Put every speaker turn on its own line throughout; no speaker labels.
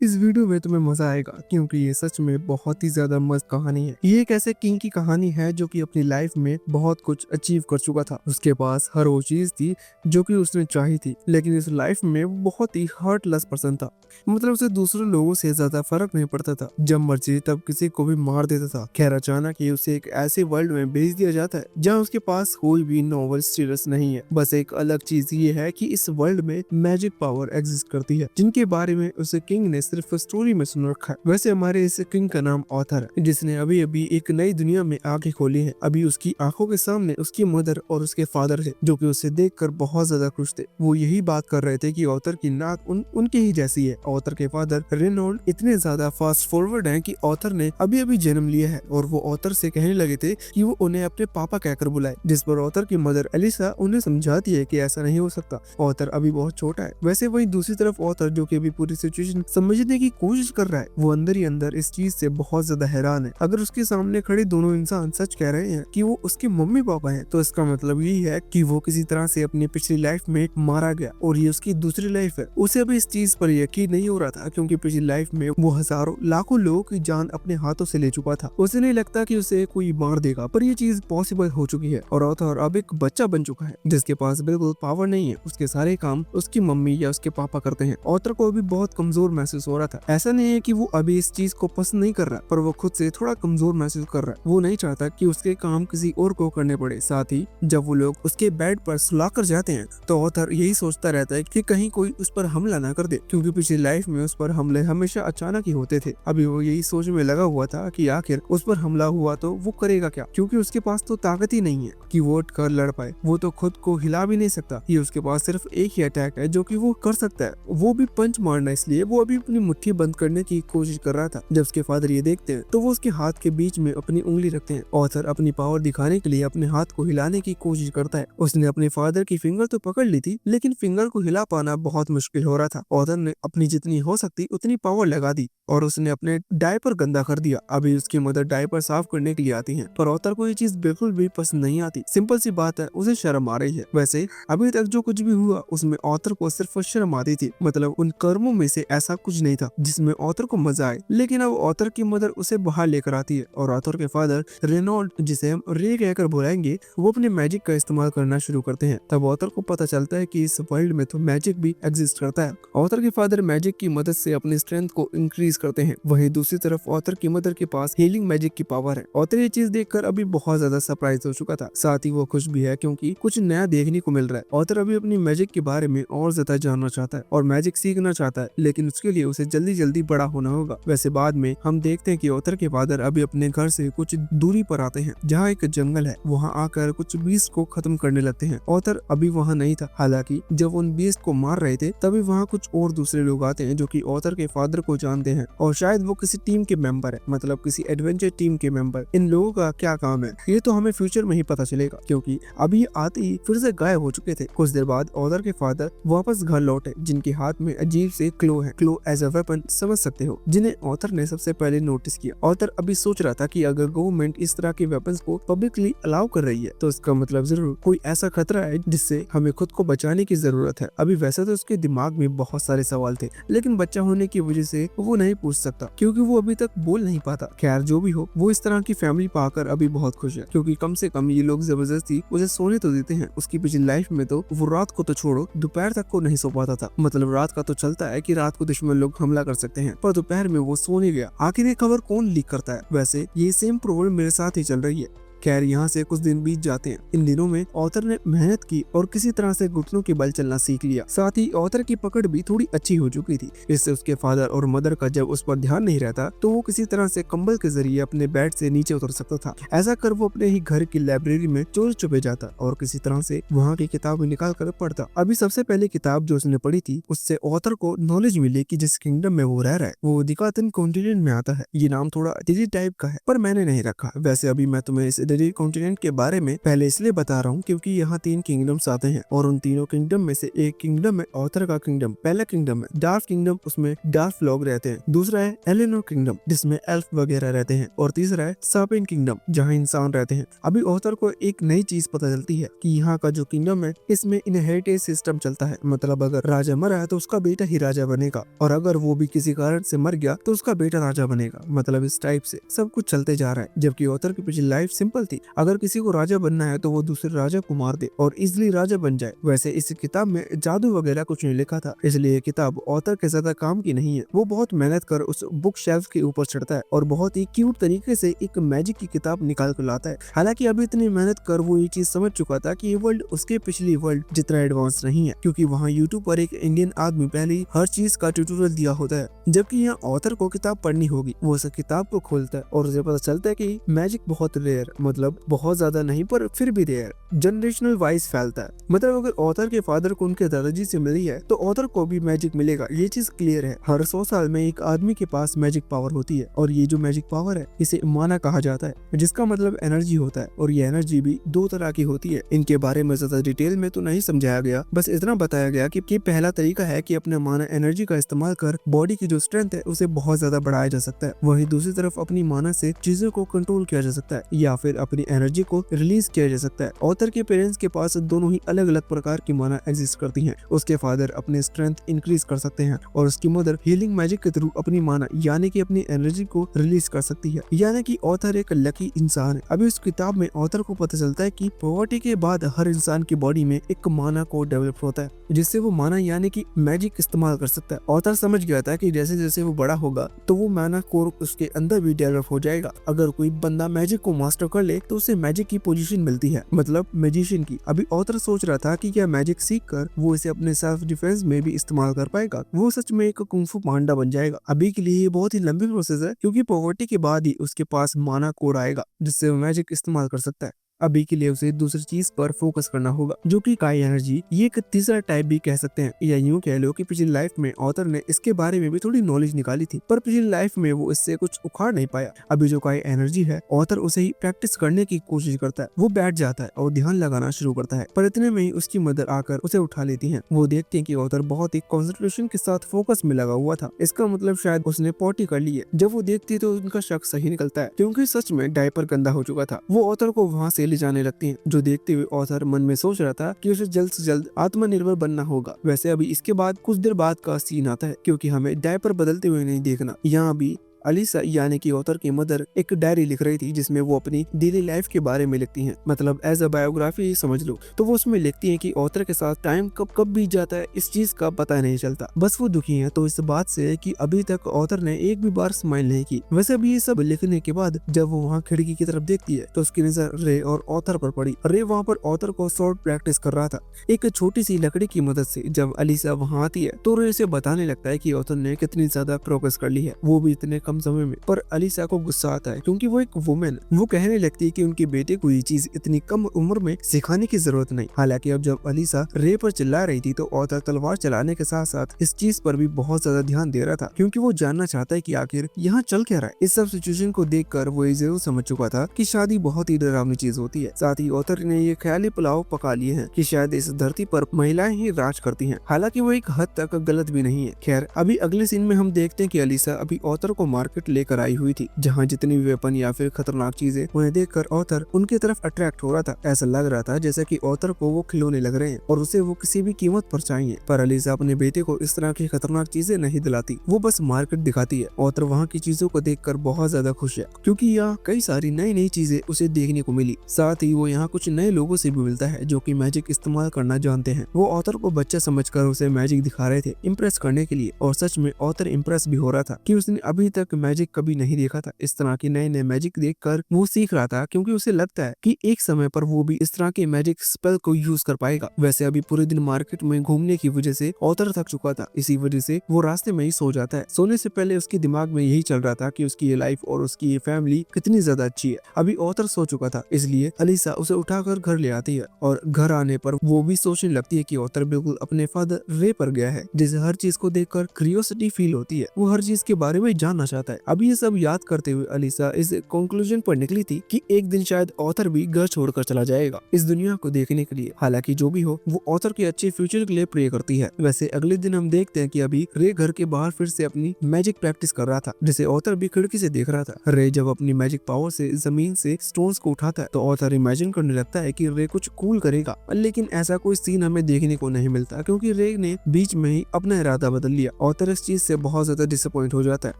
इस वीडियो में तुम्हें मजा आएगा क्योंकि ये सच में बहुत ही ज्यादा मस्त कहानी है। ये एक ऐसे किंग की कहानी है जो कि अपनी लाइफ में बहुत कुछ अचीव कर चुका था। उसके पास हर वो चीज थी जो कि उसने चाही थी, लेकिन इस लाइफ में वो बहुत ही हार्टलेस पर्सन था। मतलब उसे दूसरे लोगों से ज्यादा फर्क नहीं पड़ता था, जब मर्जी तब किसी को भी मार देता था। खैर अचानक ही उसे एक ऐसे वर्ल्ड में भेज दिया जाता है जहाँ उसके पास कोई भी नॉवल स्टेटस नहीं है। बस एक अलग चीज ये है कि इस वर्ल्ड में मैजिक पावर एग्जिस्ट करती है, जिनके बारे में उसे किंग ने सिर्फ स्टोरी में सुन रखा है। वैसे हमारे इस किंग का नाम ऑथर है, जिसने अभी अभी एक नई दुनिया में आंखें खोली हैं। अभी उसकी आंखों के सामने उसकी मदर और उसके फादर थे, जो कि उसे देखकर बहुत ज्यादा खुश थे। वो यही बात कर रहे थे कि ऑथर की नाक उनके ही जैसी है। ऑथर के फादर रेनॉल्ड इतने ज्यादा फास्ट फॉरवर्ड हैं कि ऑथर ने अभी अभी जन्म लिया है, और वो ऑथर से कहने लगे थे कि वो उन्हें अपने पापा कहकर बुलाए। जिस पर ऑथर की मदर एलिसा उन्हें समझाती है कि ऐसा नहीं हो सकता, ऑथर अभी बहुत छोटा है। वैसे वही दूसरी तरफ ऑथर, जो कि अभी पूरी सिचुएशन समझने की कोशिश कर रहा है, वो अंदर ही अंदर इस चीज से बहुत ज्यादा हैरान है। अगर उसके सामने खड़े दोनों इंसान सच कह रहे हैं कि वो उसके मम्मी पापा हैं, तो इसका मतलब यही है कि वो किसी तरह से अपनी पिछली लाइफ में मारा गया और ये उसकी दूसरी लाइफ है। उसे अभी इस चीज पर यकीन नहीं हो रहा था, क्योंकि पिछली लाइफ में वो हजारों लाखों लोगों की जान अपने हाथों से ले चुका था। उसे नहीं लगता कि उसे कोई मार देगा, पर ये चीज पॉसिबल हो चुकी है और ऑथर अब एक बच्चा बन चुका है जिसके पास बिल्कुल पावर नहीं है। उसके सारे काम उसकी मम्मी या उसके पापा करते हैं। ऑथर को अभी बहुत कमजोर महसूस हो रहा था। ऐसा नहीं है कि वो अभी इस चीज को पसंद नहीं कर रहा, पर वो खुद से थोड़ा कमजोर महसूस कर रहा है। वो नहीं चाहता कि उसके काम किसी और को करने पड़े। साथ ही जब वो लोग उसके बेड पर सुलाकर जाते हैं, तो ऑथर यही सोचता रहता है कि कहीं कोई उस पर हमला ना कर दे, क्योंकि पिछली लाइफ में उस पर हमले हमेशा अचानक ही होते थे। अभी वो यही सोच में लगा हुआ था कि आखिर उस पर हमला हुआ तो वो करेगा क्या, क्योंकि उसके पास तो ताकत ही नहीं है कि वो उठ कर लड़ पाए। वो तो खुद को हिला भी नहीं सकता। ये उसके पास सिर्फ एक ही अटैक है जो कि वो कर सकता है, वो भी पंच मारना। इसलिए वो अभी अपनी मुट्ठी बंद करने की कोशिश कर रहा था। जब उसके फादर ये देखते हैं, तो वो उसके हाथ के बीच में अपनी उंगली रखते हैं। ऑथर अपनी पावर दिखाने के लिए अपने हाथ को हिलाने की कोशिश करता है। उसने अपने फादर की फिंगर तो पकड़ ली थी, लेकिन फिंगर को हिला पाना बहुत मुश्किल हो रहा था। ऑथर ने अपनी जितनी हो सकती उतनी पावर लगा दी और उसने अपने डायपर गंदा कर दिया। अभी उसकी मदर डायपर साफ करने के लिए आती है, पर ऑथर को ये चीज बिल्कुल भी पसंद नहीं आती। सिंपल सी बात है, उसे शर्म आ रही है। वैसे अभी तक जो कुछ भी हुआ उसमें ऑथर को सिर्फ शर्म आती थी। मतलब उन कर्मों में से ऐसा कुछ नहीं था जिसमें ऑथर को मजा आए। लेकिन अब ऑथर की मदर उसे बाहर लेकर आती है और ऑथर के फादर रेनॉल्ड, जिसे हम रे कहकर बुलाएंगे, वो अपने मैजिक का इस्तेमाल करना शुरू करते हैं। तब ऑथर को पता चलता है कि इस वर्ल्ड में तो मैजिक भी एग्जिस्ट करता है। ऑथर के फादर मैजिक की मदद से अपनी स्ट्रेंथ को इंक्रीज करते हैं। वहीं दूसरी तरफ ऑथर की मदर के पास हीलिंग मैजिक की पावर है। ऑथर ये चीज देखकर अभी बहुत ज्यादा सरप्राइज हो चुका था। साथ ही वो खुश भी है, क्योंकि कुछ नया देखने को मिल रहा है। ऑथर अभी अपनी मैजिक के बारे में और ज्यादा जानना चाहता है और मैजिक सीखना चाहता है, लेकिन उसके लिए उसे जल्दी जल्दी बड़ा होना होगा। वैसे बाद में हम देखते हैं कि ऑथर के फादर अभी अपने घर से कुछ दूरी पर आते हैं, जहाँ एक जंगल है। वहाँ आकर कुछ बीस्ट को खत्म करने लगते हैं। ऑथर अभी वहाँ नहीं था। हालांकि जब उन बीस्ट को मार रहे थे, तभी वहाँ कुछ और दूसरे लोग आते हैं जो कि ऑथर के फादर को जानते हैं, और शायद वो किसी टीम के मेंबर है, मतलब किसी एडवेंचर टीम के मेंबर। इन लोगों का क्या काम है ये तो हमें फ्यूचर में ही पता चलेगा, क्योंकि अभी आते ही फिर से गायब हो चुके थे। कुछ देर बाद ऑथर के फादर वापस घर लौटे, जिनके हाथ में अजीब से क्लो है। क्लो एज अ वेपन समझ सकते हो, जिन्हें ऑथर ने सबसे पहले नोटिस किया। ऑथर अभी सोच रहा था कि अगर गवर्नमेंट इस तरह के वेपन्स को पब्लिकली अलाउ कर रही है, तो इसका मतलब जरूर कोई ऐसा खतरा है जिससे हमें खुद को बचाने की जरूरत है। अभी वैसे तो उसके दिमाग में बहुत सारे सवाल थे, लेकिन बच्चा होने की वजह से वो नहीं पूछ सकता, क्योंकि वो अभी तक बोल नहीं पाता। खैर जो भी हो, वो इस तरह की फैमिली पाकर अभी बहुत खुश है, क्योंकि कम से कम ये लोग जबरदस्ती उसे सोने तो देते हैं। उसकी पिछली लाइफ में तो वो रात को तो छोड़ो, दोपहर तक को नहीं सो पाता था। मतलब रात का तो चलता है कि रात को दुश्मन लोग हमला कर सकते हैं, पर दोपहर में वो सो नहीं गया। आखिर ये खबर कौन लीक करता है? वैसे ये सेम प्रॉब्लम मेरे साथ ही चल रही है। खैर यहाँ से कुछ दिन बीत जाते हैं। इन दिनों में ऑथर ने मेहनत की और किसी तरह से घुटनों के बल चलना सीख लिया। साथ ही ऑथर की पकड़ भी थोड़ी अच्छी हो चुकी थी। इससे उसके फादर और मदर का जब उस पर ध्यान नहीं रहता, तो वो किसी तरह से कंबल के जरिए अपने बेड से नीचे उतर सकता था। ऐसा कर वो अपने ही घर की लाइब्रेरी में चोर छुपे जाता और किसी तरह से वहाँ की किताबें निकाल कर पढ़ता। अभी सबसे पहले किताब जो उसने पढ़ी थी, उससे ऑथर को नॉलेज मिली कि जिस किंगडम में वो रह रहा है वो दिकातन कॉन्टिनेंट में आता है। ये नाम थोड़ा अजीब टाइप का है, पर मैंने नहीं रखा। वैसे अभी मैं तुम्हें इस लेजेंडरी कॉन्टिनेंट के बारे में पहले इसलिए बता रहा हूँ क्योंकि यहाँ 3 किंगडम्स आते हैं और उन तीनों किंगडम में से एक किंगडम है ऑथर का किंगडम। पहला किंगडम है डार्क किंगडम, उसमें डार्क लोग रहते हैं। दूसरा है एलिनोर किंगडम जिसमें एल्फ वगैरह रहते हैं और तीसरा है सर्पेंट किंगडम जहाँ इंसान रहते हैं। अभी ऑथर को एक नई चीज पता चलती है कि यहाँ का जो किंगडम है इसमें इनहेरिटेड सिस्टम चलता है, मतलब अगर राजा मरा है तो उसका बेटा ही राजा बनेगा और अगर वो भी किसी कारण से मर गया तो उसका बेटा राजा बनेगा। मतलब इस टाइप से सब कुछ चलते जा रहा है। जबकि ऑथर की पिछली लाइफ सिंपल थी, अगर किसी को राजा बनना है तो वो दूसरे राजा को मार दे और इजिली राजा बन जाए। वैसे इस किताब में जादू वगैरह कुछ नहीं लिखा था, इसलिए ये किताब ऑथर के ज्यादा काम की नहीं है। वो बहुत मेहनत कर उस बुक शेल्फ के ऊपर चढ़ता है और बहुत ही क्यूट तरीके से एक मैजिक की किताब निकाल कर लाता है। हालांकि अभी इतनी मेहनत कर वो ये चीज समझ चुका था कि ये वर्ल्ड उसके पिछली वर्ल्ड जितना एडवांस नहीं है, क्योंकि वहाँ यूट्यूब पर एक इंडियन आदमी पहले ही हर चीज का ट्यूटोरियल दिया होता है। जबकि यहाँ ऑथर को किताब पढ़नी होगी। वो उस किताब को खोलता है और उसे पता चलता है कि मैजिक बहुत रेयर, मतलब बहुत ज्यादा नहीं पर फिर भी रेयर, जनरेशनल वाइज फैलता है। मतलब अगर ऑथर के फादर को उनके दादाजी से मिली है तो ऑथर को भी मैजिक मिलेगा, ये चीज क्लियर है। हर 100 साल में एक आदमी के पास मैजिक पावर होती है और ये जो मैजिक पावर है इसे माना कहा जाता है, जिसका मतलब एनर्जी होता है। और ये एनर्जी भी 2 तरह की होती है। इनके बारे में ज्यादा डिटेल में तो नहीं समझाया गया, बस इतना बताया गया कि पहला तरीका है कि अपने माना एनर्जी का इस्तेमाल कर बॉडी की जो स्ट्रेंथ है उसे बहुत ज्यादा बढ़ाया जा सकता है। वहीं दूसरी तरफ अपनी माना से चीजों को कंट्रोल किया जा सकता है या फिर अपनी एनर्जी को रिलीज किया जा सकता है। ऑथर के पेरेंट्स के पास दोनों ही अलग अलग प्रकार की माना एग्जिस्ट करती हैं। उसके फादर अपने स्ट्रेंथ इंक्रीज कर सकते हैं और उसकी मदर हीलिंग मैजिक के थ्रू अपनी माना यानी कि अपनी एनर्जी को रिलीज कर सकती है। यानी कि ऑथर एक लकी इंसान है। अभी इस किताब में ऑथर को पता चलता है कि पॉवर्टी के बाद हर इंसान की बॉडी में एक माना कोड डेवलप होता है जिससे वो माना यानी कि मैजिक इस्तेमाल कर सकता है। ऑथर समझ गया था कि जैसे जैसे वो बड़ा होगा तो वो माना कोर उसके अंदर भी डेवलप हो जाएगा। अगर कोई बंदा मैजिक को मास्टर कर ले तो उसे मैजिक की पोजीशन मिलती है, मतलब मैजिशियन की। अभी ऑथर सोच रहा था कि क्या मैजिक सीख कर वो इसे अपने सेल्फ डिफेंस में भी इस्तेमाल कर पाएगा, वो सच में एक कुंफू पांडा बन जाएगा। अभी के लिए ये बहुत ही लंबी प्रोसेस है क्योंकि पॉवर्टी के बाद ही उसके पास माना कोड आएगा जिससे वो मैजिक इस्तेमाल कर सकता है। अभी के लिए उसे दूसरी चीज पर फोकस करना होगा जो कि काई एनर्जी। ये एक तीसरा टाइप भी कह सकते हैं या यूं कह लो कि पिछली लाइफ में ऑथर ने इसके बारे में भी थोड़ी नॉलेज निकाली थी, पर पिछली लाइफ में वो इससे कुछ उखाड़ नहीं पाया। अभी जो काई एनर्जी है ऑथर उसे ही प्रैक्टिस करने की कोशिश करता है। वो बैठ जाता है और ध्यान लगाना शुरू करता है, पर इतने में ही उसकी मदर आकर उसे उठा लेती है। वो देखते हैं कि ऑथर बहुत ही कॉन्सेंट्रेशन के साथ फोकस में लगा हुआ था, इसका मतलब शायद उसने पॉटी कर ली है। जब वो देखती है तो उनका शक सही निकलता है क्योंकि सच में डायपर गंदा हो चुका था। वो ऑथर को वहाँ से ले जाने लगती हैं, जो देखते हुए ऑथर मन में सोच रहा था कि उसे जल्द से जल्द आत्मनिर्भर बनना होगा। वैसे अभी इसके बाद कुछ देर बाद का सीन आता है क्योंकि हमें डायपर बदलते हुए नहीं देखना। यहाँ भी अलीसा यानी कि ऑथर की मदर एक डायरी लिख रही थी जिसमें वो अपनी डेली लाइफ के बारे में लिखती हैं, मतलब एज अ बायोग्राफी समझ लो। तो वो उसमें लिखती हैं कि ऑथर के साथ टाइम कब बीत जाता है इस चीज का पता नहीं चलता। बस वो दुखी हैं तो इस बात से कि अभी तक ऑथर ने एक भी बार स्माइल नहीं की। वैसे अभी ये सब लिखने के बाद जब वो वहाँ खिड़की की तरफ देखती है तो उसकी नजर रे और ऑथर पर पड़ी। रे वहाँ पर ऑथर को शॉर्ट प्रैक्टिस कर रहा था एक छोटी सी लकड़ी की मदद से। जब अलीसा वहाँ आती है तो रे उसे बताने लगता है कि ऑथर ने कितनी ज्यादा प्रोग्रेस कर ली है, वो भी इतने कम समय में। पर अलीसा को गुस्सा आता है क्योंकि वो एक वुमेन, वो कहने लगती है कि उनके बेटे को ये चीज इतनी कम उम्र में सिखाने की जरूरत नहीं। हालांकि अब जब अलीसा रे पर चिल्ला रही थी तो ऑथर तलवार चलाने के साथ साथ इस चीज पर भी बहुत ज्यादा ध्यान दे रहा था क्योंकि वो जानना चाहता है कि आखिर यहाँ चल क्या रहा है। इस सब सिचुएशन को देखकर वो ये जरूर समझ चुका था कि शादी बहुत ही डरावनी चीज होती है। साथ ही ऑथर ने ये ख्याली पुलाव पका लिए हैं कि शायद इस धरती पर महिलाएं ही राज करती हैं। हालांकि वो एक हद तक गलत भी नहीं है। खैर अभी अगले सीन में हम देखते हैं कि अलीसा अभी ऑथर को मार्केट लेकर आई हुई थी जहाँ जितनी भी वेपन या फिर खतरनाक चीजें उन्हें देखकर ऑथर उनके तरफ अट्रैक्ट हो रहा था। ऐसा लग रहा था जैसे कि ऑथर को वो खिलौने लग रहे हैं और उसे वो किसी भी कीमत पर चाहिए। पर अलीसा अपने बेटे को इस तरह की खतरनाक चीजें नहीं दिलाती, वो बस मार्केट दिखाती है। ऑथर वहाँ की चीजों को देखकर बहुत ज्यादा खुश है क्योंकि यहाँ कई सारी नई नई चीजें उसे देखने को मिली। साथ ही वो यहाँ कुछ नए लोगों से भी मिलता है जो कि मैजिक इस्तेमाल करना जानते हैं। वो ऑथर को बच्चा समझकर उसे मैजिक दिखा रहे थे इम्प्रेस करने के लिए, और सच में ऑथर इम्प्रेस भी हो रहा था कि उसने अभी तक मैजिक कभी नहीं देखा था। इस तरह की नए नए मैजिक देखकर वो सीख रहा था क्योंकि उसे लगता है कि एक समय पर वो भी इस तरह के मैजिक स्पेल को यूज कर पाएगा। वैसे अभी पूरे दिन मार्केट में घूमने की वजह से ऑथर थक चुका था, इसी वजह से वो रास्ते में ही सो जाता है। सोने से पहले उसके दिमाग में यही चल रहा था कि उसकी ये लाइफ और उसकी ये फैमिली कितनी ज्यादा अच्छी है। अभी ऑथर सो चुका था इसलिए अलीसा उसे उठाकर घर ले आती है और घर आने पर वो भी सोचने लगती है कि ऑथर बिल्कुल अपने फादर रे पर गया है, जिसे हर चीज को देखकर क्यूरियोसिटी फील होती है। वो हर चीज के बारे में जानना चाहता जाता है। अभी ये सब याद करते हुए अलीसा इस कंक्लूजन पर निकली थी कि एक दिन शायद ऑथर भी घर छोड़कर चला जाएगा इस दुनिया को देखने के लिए। हालांकि जो भी हो, वो ऑथर के अच्छे फ्यूचर के लिए प्रे करती है। वैसे अगले दिन हम देखते हैं कि अभी रे घर के बाहर फिर से अपनी मैजिक प्रैक्टिस कर रहा था, जिसे ऑथर भी खिड़की से देख रहा था। रे जब अपनी मैजिक पावर से जमीन से स्टोन्स को उठाता है तो ऑथर इमेजिन करने लगता है कि रे कुछ कूल करेगा, लेकिन ऐसा कोई सीन हमें देखने को नहीं मिलता क्योंकि रे ने बीच में ही अपना इरादा बदल लिया। ऑथर इस चीज से बहुत ज्यादा डिसअपॉइंट हो जाता है,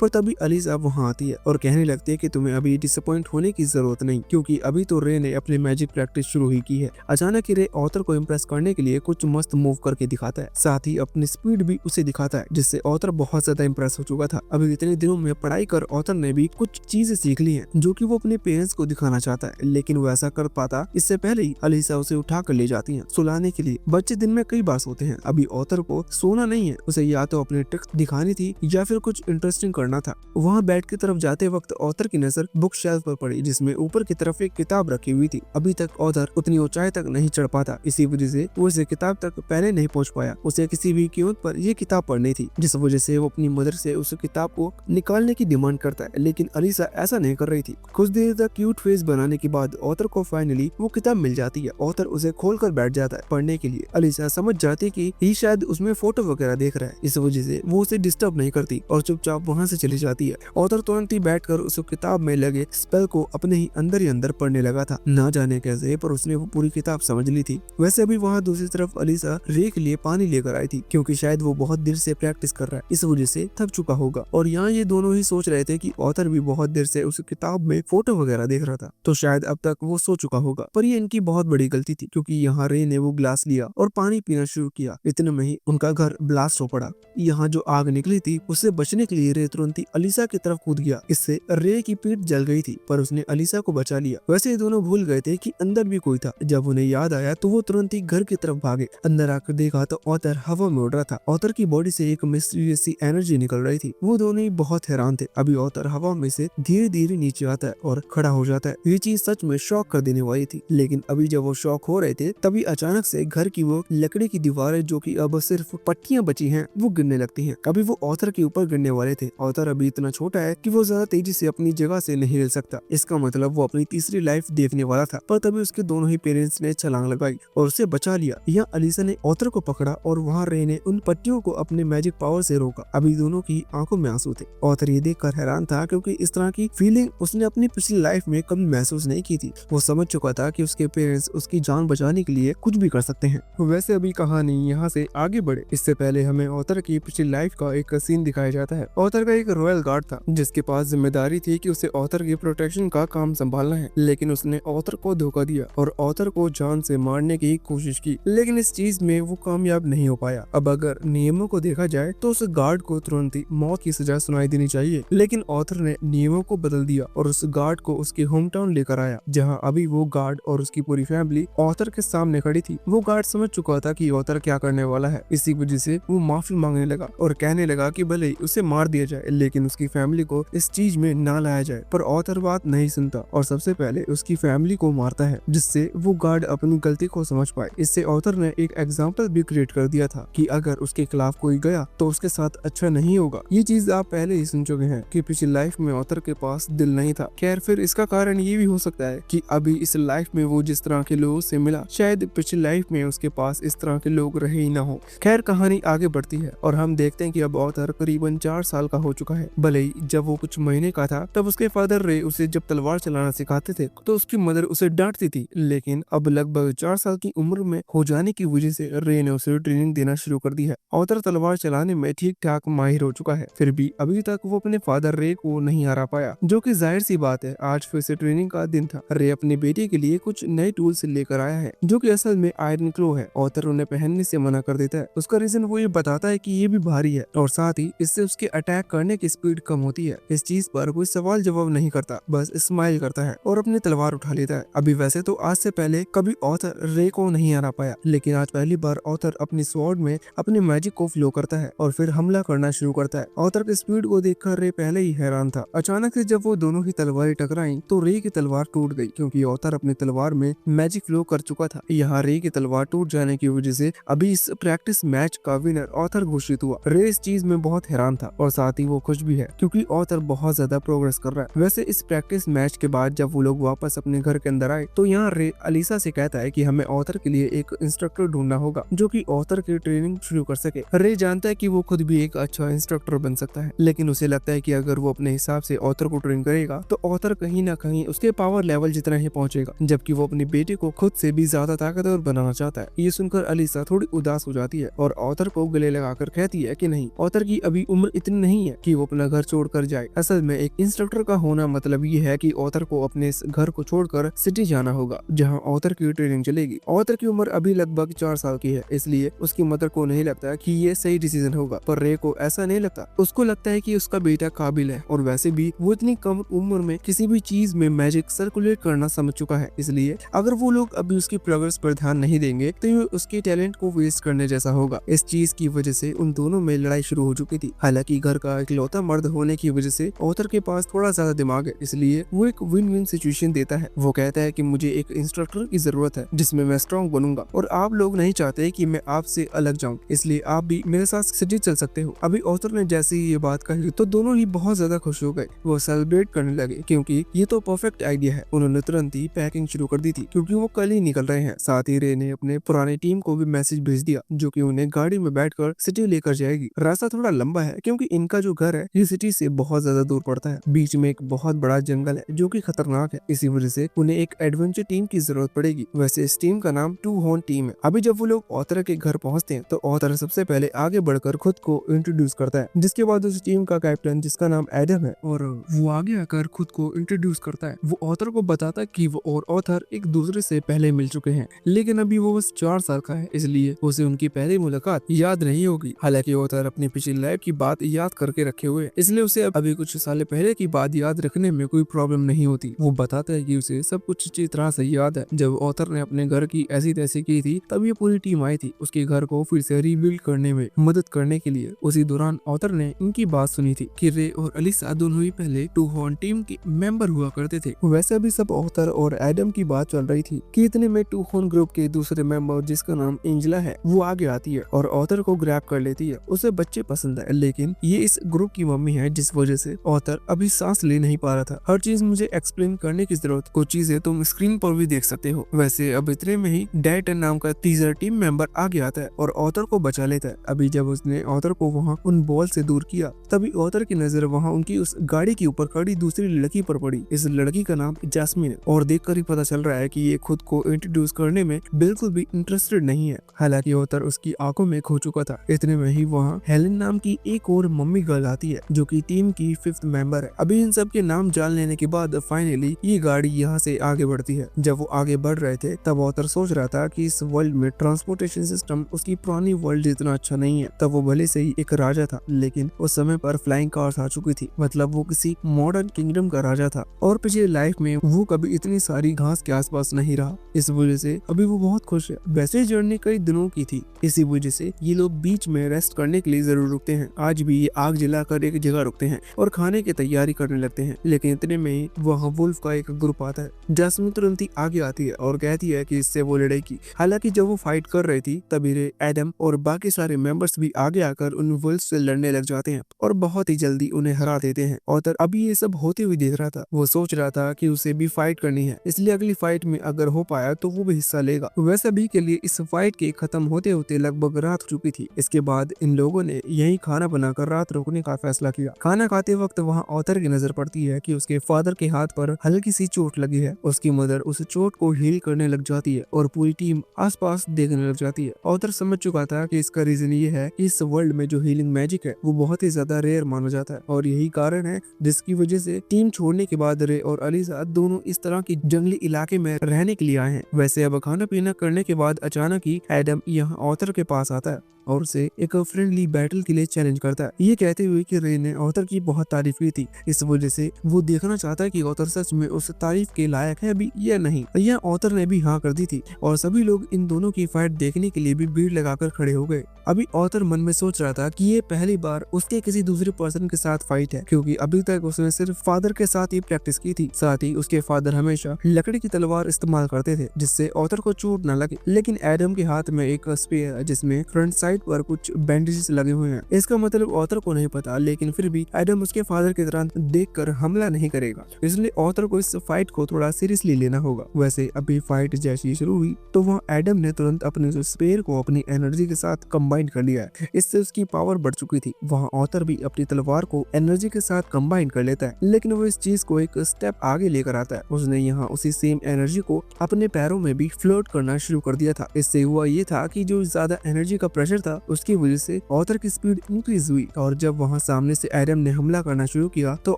पर तभी अलीसा वहाँ आती है और कहने लगती है कि तुम्हें अभी डिसअपॉइंट होने की जरूरत नहीं, क्योंकि अभी तो रे ने अपनी मैजिक प्रैक्टिस शुरू ही की है। अचानक ही रे ऑथर को इम्प्रेस करने के लिए कुछ मस्त मूव करके दिखाता है, साथ ही अपनी स्पीड भी उसे दिखाता है, जिससे ऑथर बहुत ज्यादा इम्प्रेस हो चुका था। अभी इतने दिनों में पढ़ाई कर ऑथर ने भी कुछ चीजें सीख ली हैं जो कि वो अपने पेरेंट्स को दिखाना चाहता है, लेकिन वो ऐसा कर पाता इससे पहले ही अलीसा उसे उठा कर ले जाती है सुलाने के लिए। बच्चे दिन में कई बार सोते हैं, अभी ऑथर को सोना नहीं है, उसे या तो अपनी ट्रिक्स दिखानी थी या फिर कुछ इंटरेस्टिंग करना था। वहाँ बेड की तरफ जाते वक्त ऑथर की नजर बुक शेल्फ पर पड़ी, जिसमें ऊपर की तरफ एक किताब रखी हुई थी। अभी तक ऑथर उतनी ऊंचाई तक नहीं चढ़ पाता, इसी वजह से वो इस किताब तक पहले नहीं पहुंच पाया। उसे किसी भी कीमत पर ये किताब पढ़नी थी, जिस वजह से वो अपनी मदर से उस किताब को निकालने की डिमांड करता है, लेकिन अलीसा ऐसा नहीं कर रही थी। कुछ देर तक क्यूट फेस बनाने के बाद ऑथर को फाइनली वो किताब मिल जाती है। ऑथर उसे खोलकर बैठ जाता है पढ़ने के लिए। अलीसा समझ जाती है कि ये शायद उसमें फोटो वगैरह देख रहा है, इस वजह से वो उसे डिस्टर्ब नहीं करती और चुपचाप वहाँ से चली जाती है। ऑथर तुरंत ही बैठकर उस किताब में लगे स्पेल को अपने ही अंदर पढ़ने लगा था। ना जाने कैसे, पर उसने वो पूरी किताब समझ ली थी। वैसे अभी वहाँ दूसरी तरफ अलीसा रे के लिए पानी लेकर आई थी, क्योंकि शायद वो बहुत देर से प्रैक्टिस कर रहा है, इस वजह से थक चुका होगा। और यहाँ ये दोनों ही सोच रहे थे कि ऑथर भी बहुत देर से उस किताब में फोटो वगैरह देख रहा था, तो शायद अब तक वो सो चुका होगा। पर ये इनकी बहुत बड़ी गलती थी, क्योंकि यहाँ रे ने वो ग्लास लिया और पानी पीना शुरू किया। इतने में ही उनका घर ब्लास्ट हो पड़ा। यहाँ जो आग निकली थी उससे बचने के लिए रे तुरंत ही अलीसा की तरफ कूद गया। इससे रे की पीठ जल गई थी, पर उसने अलीसा को बचा लिया। वैसे ये दोनों भूल गए थे कि अंदर भी कोई था। जब उन्हें याद आया तो वो तुरंत ही घर की तरफ भागे। अंदर आकर देखा तो ऑथर हवा में उड़ रहा था। ऑथर की बॉडी से एक मिस्टीरियस सी एनर्जी निकल रही थी। वो दोनों ही बहुत हैरान थे। अभी ऑथर हवा में से धीरे धीरे नीचे आता है और खड़ा हो जाता है। ये चीज सच में शॉक कर देने वाली थी, लेकिन अभी जब वो शॉक हो रहे थे तभी अचानक से घर की वो लकड़ी की दीवारें, जो कि अब सिर्फ पट्टियां बची हैं, वो गिरने लगती हैं। अभी वो ऑथर के ऊपर गिरने वाले थे। ऑथर अभी इतना छोटा है कि वो ज्यादा तेजी से अपनी जगह से नहीं हिल सकता। इसका मतलब वो अपनी तीसरी लाइफ देखने वाला था। पर तभी उसके दोनों ही पेरेंट्स ने छलांग लगाई और उसे बचा लिया। यहाँ अलीसा ने ऑथर को पकड़ा और वहाँ रे ने उन पट्टियों को अपने मैजिक पावर से रोका। अभी दोनों की आंखों में आंसू थे। ऑथर ये देखकर हैरान था, क्योंकि इस तरह की फीलिंग उसने अपनी पिछली लाइफ में कभी महसूस नहीं की थी। वो समझ चुका था कि उसके पेरेंट्स उसकी जान बचाने के लिए कुछ भी कर सकते हैं। वैसे अभी कहानी यहाँ से आगे बढ़े इससे पहले हमें ऑथर की पिछली लाइफ का एक सीन दिखाया जाता है। ऑथर का एक रॉयल गार्ड था, जिसके पास जिम्मेदारी थी कि उसे ऑथर की प्रोटेक्शन का काम संभालना है, लेकिन उसने ऑथर को धोखा दिया और ऑथर को जान से मारने की कोशिश की, लेकिन इस चीज में वो कामयाब नहीं हो पाया। अब अगर नियमों को देखा जाए तो उस गार्ड को तुरंत ही मौत की सजा सुनाई देनी चाहिए, लेकिन ऑथर ने नियमों को बदल दिया और उस गार्ड को उसके होम टाउन लेकर आया, जहां अभी वो गार्ड और उसकी पूरी फैमिली ऑथर के सामने खड़ी थी। वो गार्ड समझ चुका था कि ऑथर क्या करने वाला है, इसी वजह से वो माफी मांगने लगा और कहने लगा कि भले ही उसे मार दिया जाए, लेकिन उसकी फैमिली को इस चीज में ना लाया जाए। पर ऑथर बात नहीं सुनता और सबसे पहले उसकी फैमिली को मारता है, जिससे वो गार्ड अपनी गलती को समझ पाए। इससे ऑथर ने एक एग्जाम्पल भी क्रिएट कर दिया था कि अगर उसके खिलाफ कोई गया तो उसके साथ अच्छा नहीं होगा। ये चीज आप पहले ही सुन चुके हैं कि पिछली लाइफ में ऑथर के पास दिल नहीं था। खैर, फिर इसका कारण ये भी हो सकता है कि अभी इस लाइफ में वो जिस तरह के लोगों से मिला, शायद पिछली लाइफ में उसके पास इस तरह के लोग रहे ही ना हो। खैर, कहानी आगे बढ़ती है और हम देखते हैं कि अब ऑथर करीबन 4 साल का हो चुका है। भले ही जब वो कुछ महीने का था तब उसके फादर रे उसे जब तलवार चलाना सिखाते थे तो उसकी मदर उसे डांटती थी, लेकिन अब लगभग 4 साल की उम्र में हो जाने की वजह से रे ने उसे ट्रेनिंग देना शुरू कर दी है। ऑथर तलवार चलाने में ठीक ठाक माहिर हो चुका है, फिर भी अभी तक वो अपने फादर रे को नहीं हरा पाया, जो कि जाहिर सी बात है। आज फिर से ट्रेनिंग का दिन था। रे अपने बेटे के लिए कुछ नए टूल्स लेकर आया है, जो कि असल में आयरन क्लो है। ऑथर उन्हें पहनने से मना कर देता है। उसका रीजन वो ये बताता है कि ये भी भारी है और साथ ही इससे उसके अटैक करने की स्पीड कम होती है। इस चीज पर कोई सवाल जवाब नहीं करता, बस स्माइल करता है और अपनी तलवार उठा लेता है। अभी वैसे तो आज से पहले कभी ऑथर रे को नहीं हरा पाया, लेकिन आज पहली बार ऑथर अपनी स्वॉर्ड में अपनी मैजिक को फ्लो करता है और फिर हमला करना शुरू करता है। ऑथर की स्पीड को देखकर रे पहले ही हैरान था। अचानक से जब वो दोनों की तलवारें टकराई तो रे की तलवार टूट गई, क्योंकि ऑथर अपनी तलवार में मैजिक फ्लो कर चुका था। यहाँ रे की तलवार टूट जाने की वजह से अभी इस प्रैक्टिस मैच का विनर ऑथर घोषित हुआ। रे इस चीज में बहुत हैरान था और साथ ही वो खुश भी है। क्योंकि ऑथर बहुत ज्यादा प्रोग्रेस कर रहा है। वैसे इस प्रैक्टिस मैच के बाद जब वो लोग वापस अपने घर के अंदर आए तो यहाँ रे अलीसा से कहता है कि हमें ऑथर के लिए एक इंस्ट्रक्टर ढूंढना होगा जो कि ऑथर की ट्रेनिंग शुरू कर सके। रे जानता है कि वो खुद भी एक अच्छा इंस्ट्रक्टर बन सकता है, लेकिन उसे लगता है कि अगर वो अपने हिसाब से ऑथर को ट्रेन करेगा तो ऑथर कहीं ना कहीं उसके पावर लेवल जितना ही पहुंचेगा, जबकि वो अपनी बेटे को खुद से भी ज्यादा ताकतवर बनाना चाहता है। ये सुनकर अलीसा थोड़ी उदास हो जाती है और ऑथर को गले लगाकर कहती है कि नहीं, ऑथर की अभी उम्र इतनी नहीं है कि वो अपना घर छोड़कर जाए। असल में एक इंस्ट्रक्टर का होना मतलब ये है कि ऑथर को अपने इस घर को छोड़कर सिटी जाना होगा जहाँ ऑथर की ट्रेनिंग चलेगी। ऑथर की उम्र अभी लगभग 4 साल की है, इसलिए उसकी मदर को नहीं लगता कि ये सही डिसीजन होगा, पर रे को ऐसा नहीं लगता। उसको लगता है कि उसका बेटा काबिल है और वैसे भी वो इतनी कम उम्र में किसी भी चीज में मैजिक सर्कुलेट करना समझ चुका है, इसलिए अगर वो लोग अभी उसकी प्रोग्रेस पर ध्यान नहीं देंगे तो ये उसके टैलेंट को वेस्ट करने जैसा होगा। इस चीज की वजह से उन दोनों में लड़ाई शुरू हो चुकी थी। हालांकि घर का इकलौता मर्द होने की वजह से ऑथर के पास थोड़ा ज्यादा दिमाग है, इसलिए वो एक विन विन सिचुएशन देता है। वो कहता है कि मुझे एक इंस्ट्रक्टर की जरूरत है जिसमें मैं स्ट्रॉन्ग बनूंगा और आप लोग नहीं चाहते कि मैं आपसे अलग जाऊं, इसलिए आप भी मेरे साथ सिटी चल सकते हो। अभी ऑथर ने जैसे ही ये बात कही तो दोनों ही बहुत ज्यादा खुश हो गए। वो सेलिब्रेट करने लगे क्योंकि ये तो परफेक्ट आइडिया है। उन्होंने तुरंत ही पैकिंग शुरू कर दी थी क्योंकि वो कल ही निकल रहे हैं। साथ ही रे ने अपने पुराने टीम को भी मैसेज भेज दिया जो कि उन्हें गाड़ी में बैठकर सिटी लेकर जाएगी। रास्ता थोड़ा लंबा है क्योंकि इनका जो घर है ये सिटी से बहुत ज्यादा दूर पड़ता है। बीच में एक बहुत बड़ा जंगल है जो कि खतरनाक है, इसी वजह से उन्हें एक एडवेंचर टीम की जरूरत पड़ेगी। वैसे इस टीम का नाम टू हॉर्न टीम है। अभी जब वो लोग ऑथर के घर पहुंचते हैं तो ऑथर सबसे पहले आगे बढ़कर खुद को इंट्रोड्यूस करता है, जिसके बाद उस टीम का कैप्टन जिसका नाम एडम है और वो आगे आकर खुद को इंट्रोड्यूस करता है। वो ऑथर को बताता है कि वो और ऑथर एक दूसरे से पहले मिल चुके हैं, लेकिन अभी वो बस 4 साल का है, इसलिए उसे उनकी पहली मुलाकात याद नहीं होगी। हालांकि ऑथर अपनी पिछली लाइफ की बात याद करके रखे हुए है, इसलिए उसे अभी कुछ साल पहले की बात याद रखने में कोई प्रॉब्लम नहीं होती। वो बताता है कि उसे सब कुछ अच्छी तरह से याद है। जब ऑथर ने अपने घर की ऐसी तैसी की थी तब ये पूरी टीम आई थी उसके घर को फिर से रीबिल्ड करने में मदद करने के लिए। उसी दौरान ऑथर ने इनकी बात सुनी थी कि रे और अलीसा दोनों ही पहले टू हॉर्न टीम के मेंबर हुआ करते थे। वैसे भी सब ऑथर और एडम की बात चल रही थी कि इतने में टू हॉर्न ग्रुप के दूसरे मेंबर जिसका नाम एंजेला है वो आगे आती है और ऑथर को ग्रैब कर लेती है। उसे बच्चे पसंद है, लेकिन ये इस ग्रुप की मम्मी है जिस वजह से ऑथर अभी सांस ले नहीं पा रहा था। हर चीज मुझे एक्सप्लेन करने की जरूरत, कुछ चीजें तुम स्क्रीन पर भी देख सकते हो। वैसे अब इतने में ही डैटन नाम का तीसरा टीम मेंबर आगे आता है और ऑथर को बचा लेता है। अभी जब उसने ऑथर को वहाँ उन बॉल से दूर किया तभी ऑथर की नजर वहाँ उनकी उस गाड़ी के ऊपर खड़ी दूसरी लड़की पर पड़ी। इस लड़की का नाम जैस्मिन है और देखकर ही पता चल रहा है कि ये खुद को इंट्रोड्यूस करने में बिल्कुल भी इंटरेस्टेड नहीं है। हालांकि ऑथर उसकी आंखों में खो चुका था। इतने में ही वहाँ हेलेन नाम की एक और मम्मी गर्ल आती है जो कि टीम की 5th मेंबर है। अभी इन सब के नाम जान लेने के बाद फाइनली ये गाड़ी यहाँ से आगे बढ़ती है। जब वो आगे बढ़ रहे थे तब ऑथर सोच रहा था कि इस वर्ल्ड में ट्रांसपोर्टेशन सिस्टम उसकी पुरानी वर्ल्ड जितना अच्छा नहीं है। तब वो भले से ही एक राजा था, लेकिन उस समय पर फ्लाइंग कार्स आ चुकी थी, मतलब वो किसी मॉडर्न किंगडम का राजा था और पिछले लाइफ में वो कभी इतनी सारी घास के आसपास नहीं रहा। इस वजह से अभी वो बहुत खुश है। वैसे जर्नी कई दिनों की थी, इसी वजह से ये लोग बीच में रेस्ट करने के लिए जरूर रुकते हैं। आज भी ये आग जलाकर एक जगह रुकते हैं और खाने की तैयारी करने लगते हैं, लेकिन इतने में ही वहाँ वुल्फ का एक ग्रुप आता है। जैस्मिन तुरंत ही आगे आती है और कहती है कि इससे वो लड़ेगी। हालांकि जब वो फाइट कर रही थी तभी रे, एडम और बाकी सारे मेंबर्स भी आगे आकर उन वुल्फ से लड़ने लग जाते हैं और बहुत ही जल्दी उन्हें हरा देते हैं। ऑथर अभी ये सब होते हुए देख रहा था। वो सोच रहा था कि उसे भी फाइट करनी है, इसलिए अगली फाइट में अगर हो पाया तो वो भी हिस्सा लेगा। वैसे भी के लिए इस फाइट के खत्म होते होते लगभग रात हो चुकी थी। इसके बाद इन लोगों ने यही खाना बनाकर रात रुकने का फैसला किया। खाना खाते वक्त वहाँ ऑथर की नजर पड़ती है कि उसके फादर के हाथ पर हल्की सी चोट लगी है। उसकी मदर उस चोट को हील करने लग जाती है और पूरी टीम आसपास देखने लग जाती है। ऑथर समझ चुका था कि इसका रीजन ये है कि इस वर्ल्ड में जो हीलिंग मैजिक है वो बहुत ही ज्यादा रेयर माना जाता है और यही कारण है जिसकी वजह से टीम छोड़ने के बाद रे और अलीसा दोनों इस तरह की जंगली इलाके में रहने के लिए आए हैं। वैसे अब खाना पीना करने के बाद अचानक ही एडम यहाँ ऑथर के पास आता है और उसे एक फ्रेंडली बैटल के लिए चैलेंज करता है, ये कहते हुए कि रे ने ऑथर की बहुत तारीफ की थी। इस वजह से वो देखना चाहता है कि ऑथर सच में उस तारीफ के लायक है भी या नहीं। यह ऑथर ने भी हाँ कर दी थी और सभी लोग इन दोनों की फाइट देखने के लिए भी भीड़ लगाकर खड़े हो गए। अभी ऑथर मन में सोच रहा था कि ये पहली बार उसके किसी दूसरे पर्सन के साथ फाइट है, क्योंकि अभी तक उसने सिर्फ फादर के साथ ही प्रैक्टिस की थी। साथ ही उसके फादर हमेशा लकड़ी की तलवार इस्तेमाल करते थे जिससे ऑथर को चोट न लगे, लेकिन एडम के हाथ में एक स्पेयर है जिसमें फ्रंट साइड साइड पर कुछ बैंडेजेस लगे हुए हैं। इसका मतलब ऑथर को नहीं पता, लेकिन फिर भी एडम उसके फादर की तरह देखकर हमला नहीं करेगा, इसलिए ऑथर को इस फाइट को थोड़ा सीरियसली लेना होगा। वैसे अभी फाइट जैसी शुरू हुई तो वहाँ एडम ने तुरंत अपने स्पेयर को अपनी एनर्जी के साथ कंबाइन कर लिया है। इससे उसकी पावर बढ़ चुकी थी। वहाँ ऑथर भी अपनी तलवार को एनर्जी के साथ कंबाइन कर लेता है, लेकिन वो इस चीज को एक स्टेप आगे लेकर आता है। उसने यहाँ उसी सेम एनर्जी को अपने पैरों में भी फ्लोट करना शुरू कर दिया था। इससे हुआ ये था कि जो ज्यादा एनर्जी का प्रेशर था उसकी वजह से ऑथर की स्पीड इंक्रीज हुई, और जब वहाँ सामने से एडम ने हमला करना शुरू किया तो